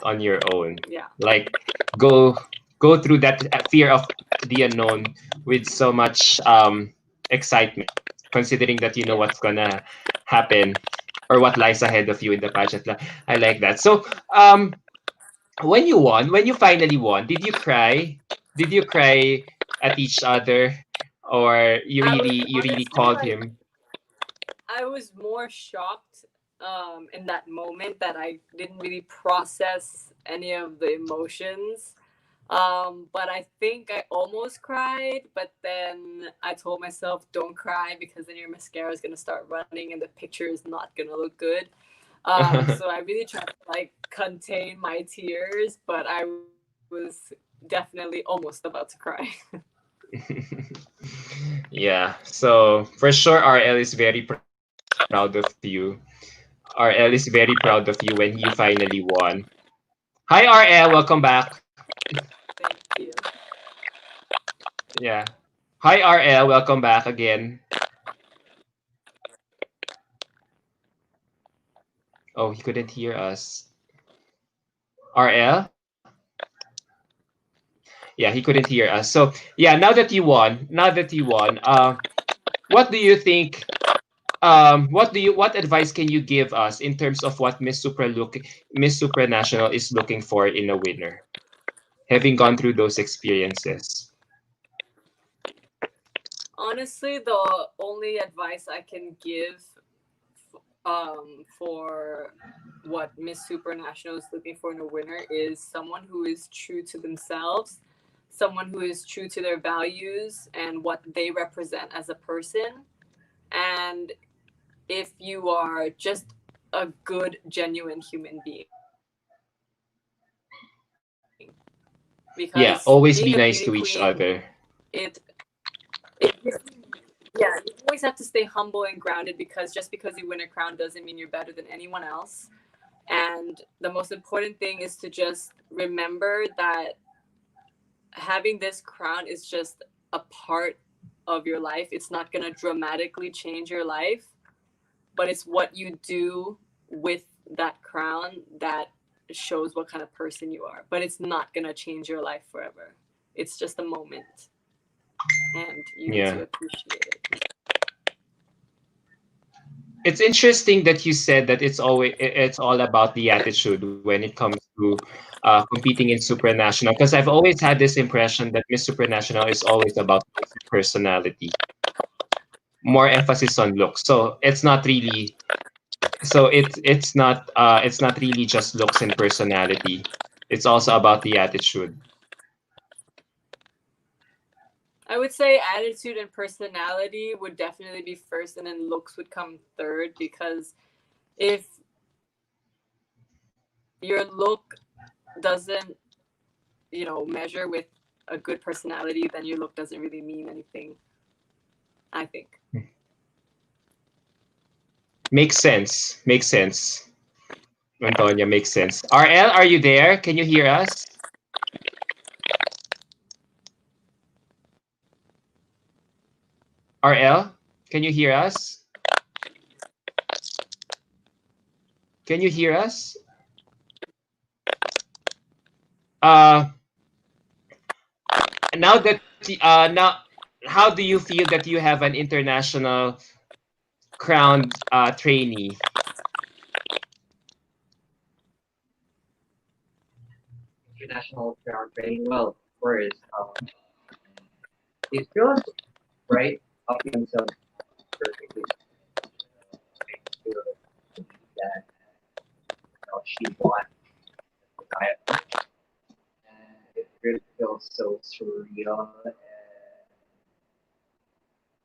on your own. Yeah. Like go go through that fear of the unknown with so much excitement, considering that you know Yeah. what's gonna happen or what lies ahead of you in the pageant. I like that. So when you finally won, did you cry? Did you cry at each other, or I was you really honestly called like, him? I was more shocked in that moment that I didn't really process any of the emotions. But I think I almost cried, but then I told myself, don't cry because then your mascara is going to start running and the picture is not going to look good. So I really tried to like contain my tears, but I was definitely almost about to cry. Yeah. So for sure, RL is very proud of you. RL is very proud of you when you finally won. Hi, RL. Welcome back. Thank you. Yeah. Hi, RL. Welcome back again. Oh, he couldn't hear us. RL? Yeah, he couldn't hear us. So yeah, now that you won, what do you think? What advice can you give us in terms of what Miss Supranational is looking for in a winner, having gone through those experiences? Honestly, the only advice I can give for what Miss Supranational is looking for in a winner is someone who is true to themselves, someone who is true to their values and what they represent as a person. And if you are just a good, genuine human being. Because being a beauty queen, Yeah, always be nice to it each other. it gives, yeah, you always have to stay humble and grounded, because just because you win a crown doesn't mean you're better than anyone else. And the most important thing is to just remember that having this crown is just a part of your life. It's not going to dramatically change your life, but it's what you do with that crown that shows what kind of person you are. But it's not going to change your life forever. It's just a moment, and you need Yeah. to appreciate it. It's interesting that you said that it's all about the attitude when it comes to competing in supranational, because I've always had this impression that Miss Supranational is always about personality, more emphasis on looks. So it's not really just looks and personality. It's also about the attitude. I would say attitude and personality would definitely be first, and then looks would come third. Because if your look doesn't, measure with a good personality, then your look doesn't really mean anything, I think. Makes sense. Makes sense. Antonia, makes sense. RL, are you there? Can you hear us? RL, can you hear us? Can you hear us? Uh, now, how do you feel that you have an international crowned trainee? International crown training. Well, of course, it feels right up until perfectly. I feel that she won the title, and it really feels so surreal.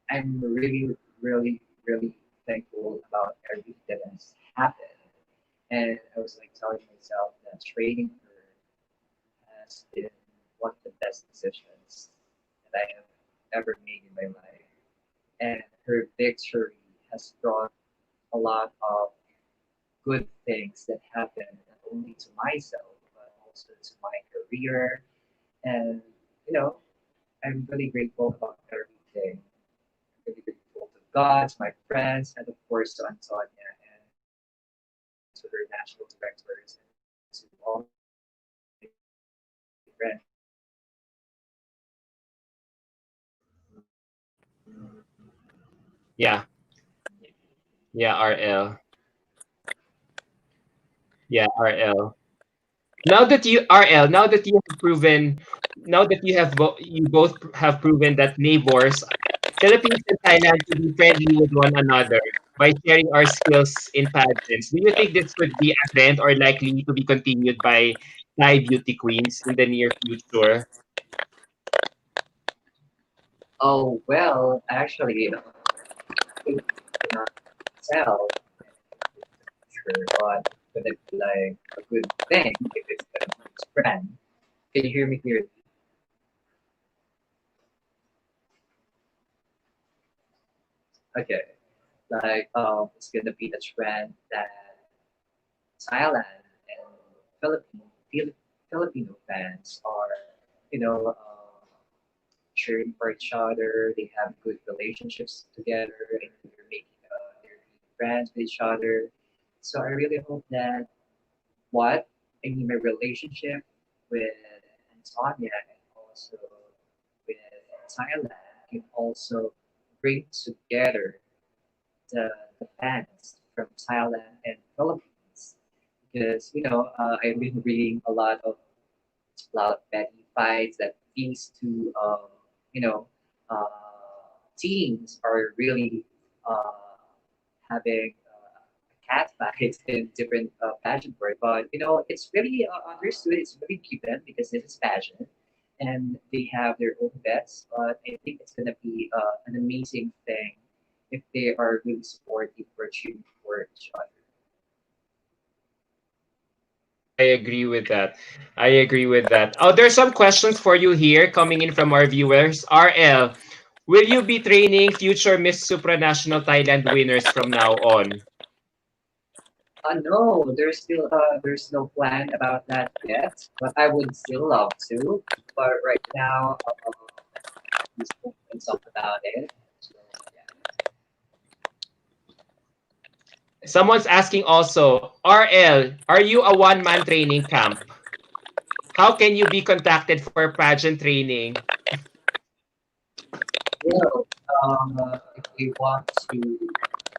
And I'm really, really, really thankful about everything that has happened. And I was like telling myself that training her has been one of the best decisions that I have ever made in my life. And her victory has brought a lot of good things that happened not only to myself but also to my career. And you know, I'm really grateful about everything. I'm really grateful to God, to my friends, and of course to Antonia and to her national directors and to all my friends. Yeah, yeah, RL. Yeah, RL. Now that you have proven, now that you both have proven that neighbors, Philippines and Thailand to be friendly with one another by sharing our skills in pageants. Do you think this could be a trend or likely to be continued by Thai beauty queens in the near future? Oh well, actually, I cannot tell sure, but it's gonna be like a good thing if it's gonna be spread. Can you hear me clearly? Okay, like it's gonna be a trend that Thailand and Filipino fans are, you know, cheering for each other. They have good relationships together, and they're being friends with each other. So I really hope that what I mean, my relationship with Antonia and also with Thailand can also bring together the fans from Thailand and Philippines because I've been reading a lot of petty fights that these two you know teams are really having a cat fight in different pageant work. But it's really understood. It's really given because this is pageant, and they have their own bets. But I think it's gonna be an amazing thing if they are really supportive or cheering for each other. I agree with that. I agree with that. Oh, there's some questions for you here coming in from our viewers. RL, Will you be training future Miss Supranational Thailand winners from now on? No, there's no plan about that yet, but I would still love to. But right now, we still can talk about it. So, Someone's asking also, RL, are you a one-man training camp? How can you be contacted for pageant training? well, if they want to,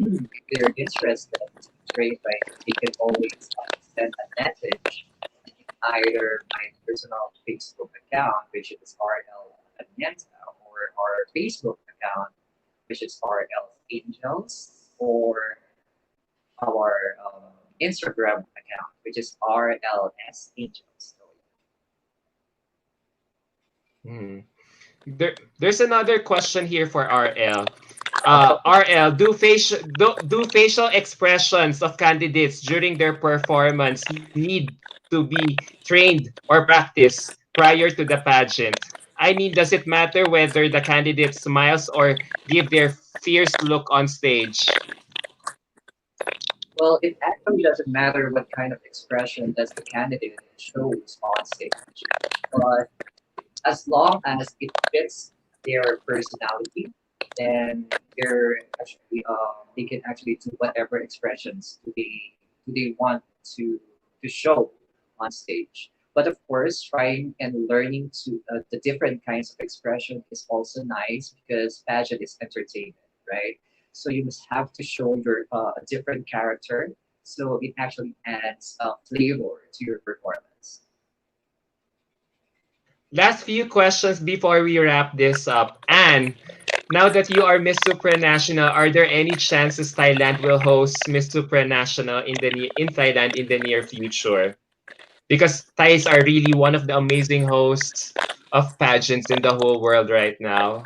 if they're interested to trade, like they can always send a message either my personal Facebook account, which is RL Lacanienta, or our Facebook account, which is RL Angels, or our Instagram account, which is RLS Angels. So, Hmm. There's another question here for RL. RL, do facial expressions of candidates during their performance need to be trained or practiced prior to the pageant? I mean, does it matter whether the candidate smiles or give their fierce look on stage? well, it actually doesn't matter what kind of expression does the candidate shows on stage, but as long as it fits their personality, then they can actually do whatever expressions do they want to show on stage. But of course, trying and learning to the different kinds of expression is also nice because pageant is entertainment, right? So you must have to show your a different character, so it actually adds flavor to your performance. Last few questions before we wrap this up. Anne, now that you are Miss Supranational, are there any chances Thailand will host Miss Supranational in Thailand in the near future? Because Thais are really one of the amazing hosts of pageants in the whole world right now.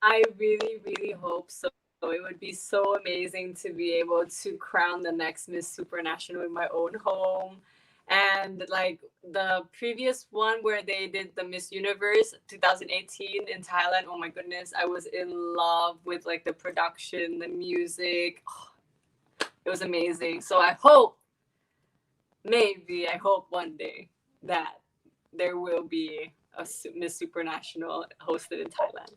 I really, really hope so. It would be so amazing to be able to crown the next Miss Supranational in my own home. And like the previous one where they did the Miss Universe 2018 in Thailand, oh my goodness, I was in love with like the production, the music. It was amazing. So I hope one day that there will be a Miss Supranational hosted in Thailand.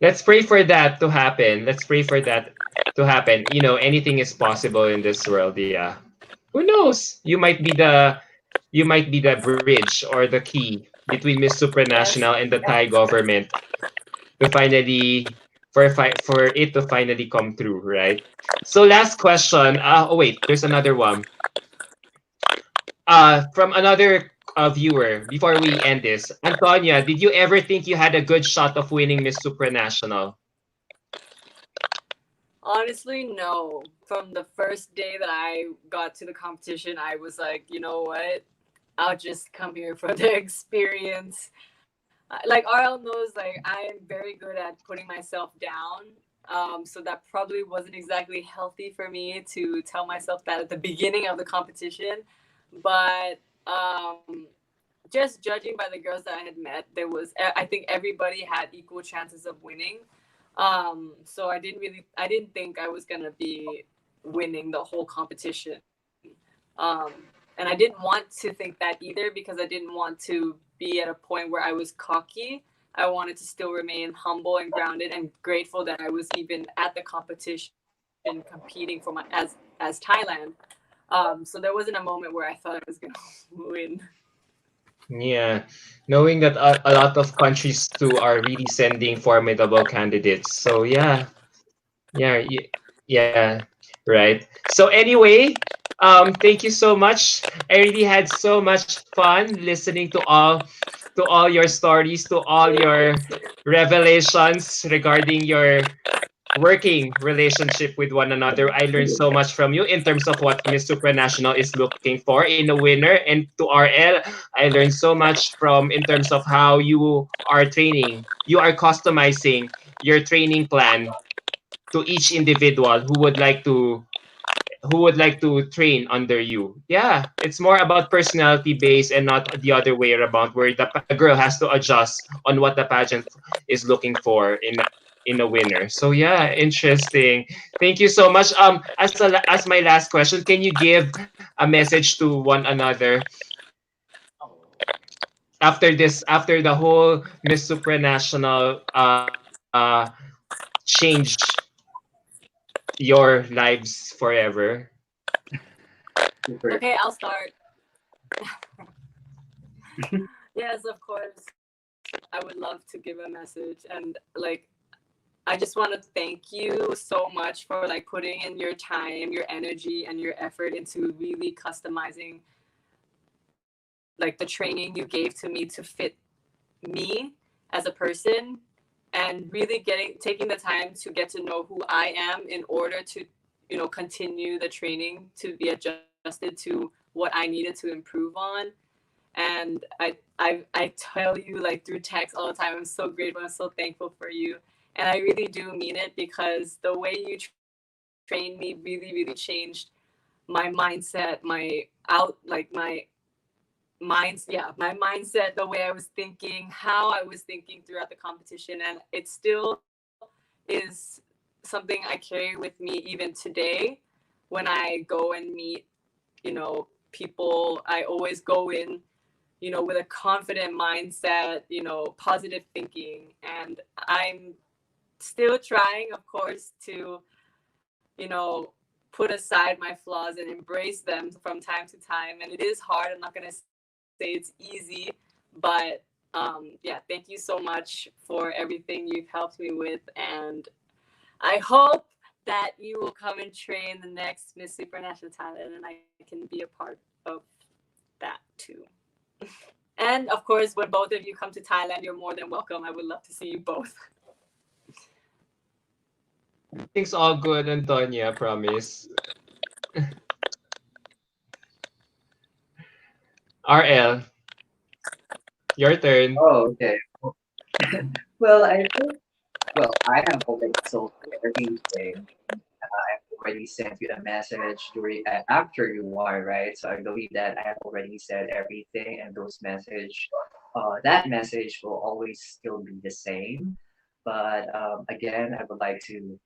Let's pray for that to happen. Let's pray for that to happen. You know, anything is possible in this world, yeah. Who knows? You might be the bridge or the key between Miss Supranational Yes. and the Thai government to finally for it to finally come through, right? So last question. Oh wait, there's another one. From another viewer before we end this. Antonia, did you ever think you had a good shot of winning Miss Supranational? Honestly, no. From the first day that I got to the competition, I was like, you know what? I'll just come here for the experience. Like RL knows, like I'm very good at putting myself down. So that probably wasn't exactly healthy for me to tell myself that at the beginning of the competition. But just judging by the girls that I had met, I think everybody had equal chances of winning. So I didn't think I was gonna be winning the whole competition. Um, and I didn't want to think that either because I didn't want to be at a point where I was cocky. I wanted to still remain humble and grounded and grateful that I was even at the competition competing for as Thailand. So there wasn't a moment where I thought I was gonna win. Yeah, knowing that a lot of countries too are really sending formidable candidates. So yeah, right. So anyway, thank you so much. I really had so much fun listening to all your stories, to all your revelations regarding your working relationship with one another. I learned so much from you in terms of what Miss Supranational is looking for in a winner. And to RL, I learned so much from in terms of how you are training. You are customizing your training plan to each individual who would like to who would like to train under you. Yeah, it's more about personality based and not the other way around, where the girl has to adjust on what the pageant is looking for in a winner. So yeah, interesting. Thank you so much. As my last question, can you give a message to one another after the whole Miss Supranational change your lives forever? Super. Okay, I'll start. Yes, of course. I would love to give a message, and like I just want to thank you so much for like putting in your time, your energy, and your effort into really customizing like the training you gave to me to fit me as a person, and really taking the time to get to know who I am in order to, continue the training to be adjusted to what I needed to improve on. And I tell you like through text all the time, I'm so grateful, I'm so thankful for you, and I really do mean it, because the way you trained me really changed my mindset, my mindset, the way I was thinking, how I was thinking throughout the competition. And it still is something I carry with me even today. When I go and meet, people, I always go in, with a confident mindset, positive thinking. And I'm still trying, of course, to, put aside my flaws and embrace them from time to time. And it is hard. I'm not going to say it's easy, but yeah, thank you so much for everything you've helped me with. And I hope that you will come and train the next Miss Supranational Thailand, and I can be a part of that too. And of course, when both of you come to Thailand, you're more than welcome. I would love to see you both. Everything's all good, Antonia, promise. RL, your turn. Oh, okay. Well, I think, well, I have already told you everything. I've already sent you a message during after you won, right? So I believe that I have already said everything, and that message will always still be the same. But again, I would like to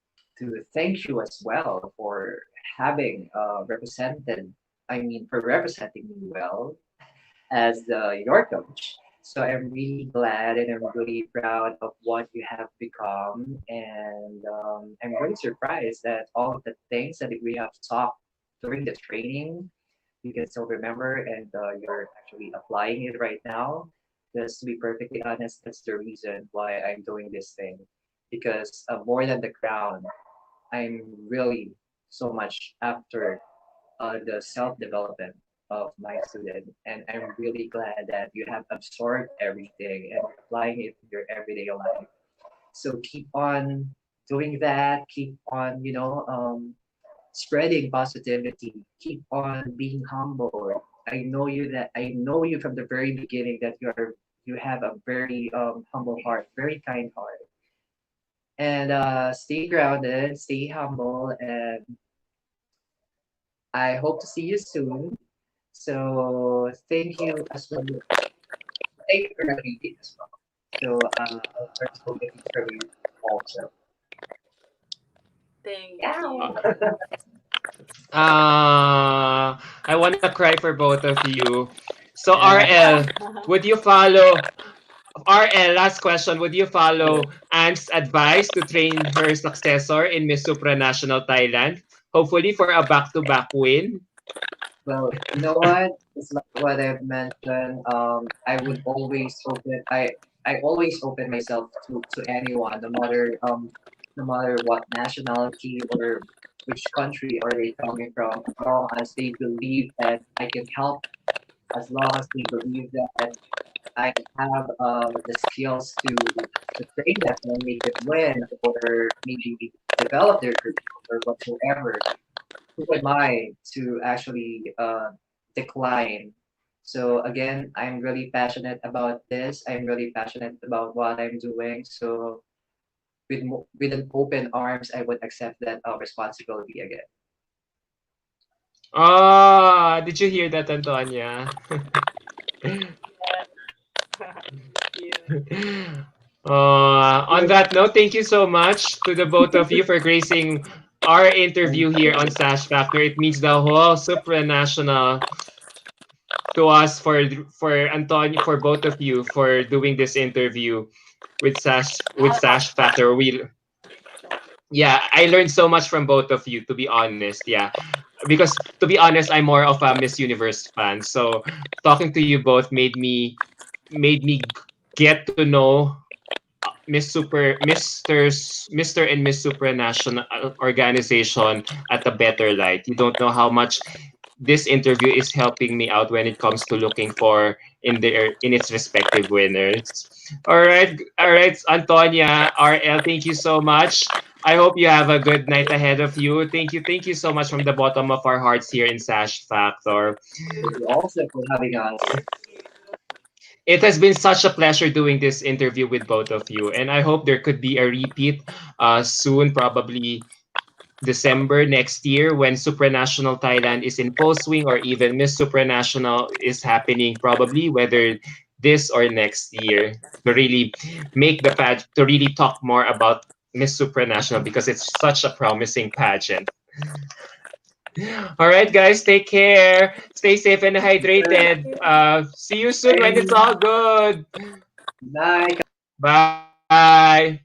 thank you as well for having represented. I mean, for representing me well as your coach. So I'm really glad and I'm really proud of what you have become. And I'm really surprised that all of the things that we have talked during the training, you can still remember, and you're actually applying it right now. Because to be perfectly honest, that's the reason why I'm doing this thing. Because more than the crown, I'm really so much after the self-development of my student. And I'm really glad that you have absorbed everything and applying it in your everyday life. So keep on doing that. Keep on, spreading positivity. Keep on being humble. I know you from the very beginning that you have a very humble heart, very kind heart. And stay grounded, stay humble, and I hope to see you soon. So thank you as well. Thank you for having me as well. So we're still waiting for you also. Thank Yeah. you. I want to cry for both of you. So Yeah. RL, would you follow RL, last question, would you follow Anne's advice to train her successor in Miss Supranational Thailand? Hopefully for a back-to-back win. Well, you know what? It's like what I've mentioned. I always open myself to anyone, no matter what nationality or which country are they coming from, as long as they believe that I can help, as long as they believe that I have the skills to train them and make them win, or maybe develop their career or whatsoever. Who am I to actually decline? So again, I'm really passionate about this. I'm really passionate about what I'm doing. So with an open arms, I would accept that responsibility again. Oh, did you hear that, Antonia? Yeah. On that note, thank you so much to the both of you for gracing our interview here on Sash Factor. It means the whole supranational to us for Antonio, for both of you for doing this interview with Sash Factor. We Yeah, I learned so much from both of you, to be honest. Yeah, because to be honest, I'm more of a Miss Universe fan. So talking to you both made me get to know Mr. and Miss Supranational organization at a better light. You don't know how much this interview is helping me out when it comes to looking for in its respective winners. All right, Antonia, RL, thank you so much. I hope you have a good night ahead of you. Thank you so much from the bottom of our hearts here in Sash Factor. Thank you also for having us. It has been such a pleasure doing this interview with both of you, and I hope there could be a repeat soon, probably December next year when Supranational Thailand is in full swing, or even Miss Supranational is happening, probably whether this or next year, to really to really talk more about Miss Supranational because it's such a promising pageant. All right, guys, take care. Stay safe and hydrated. See you soon when it's all good. Bye. Bye.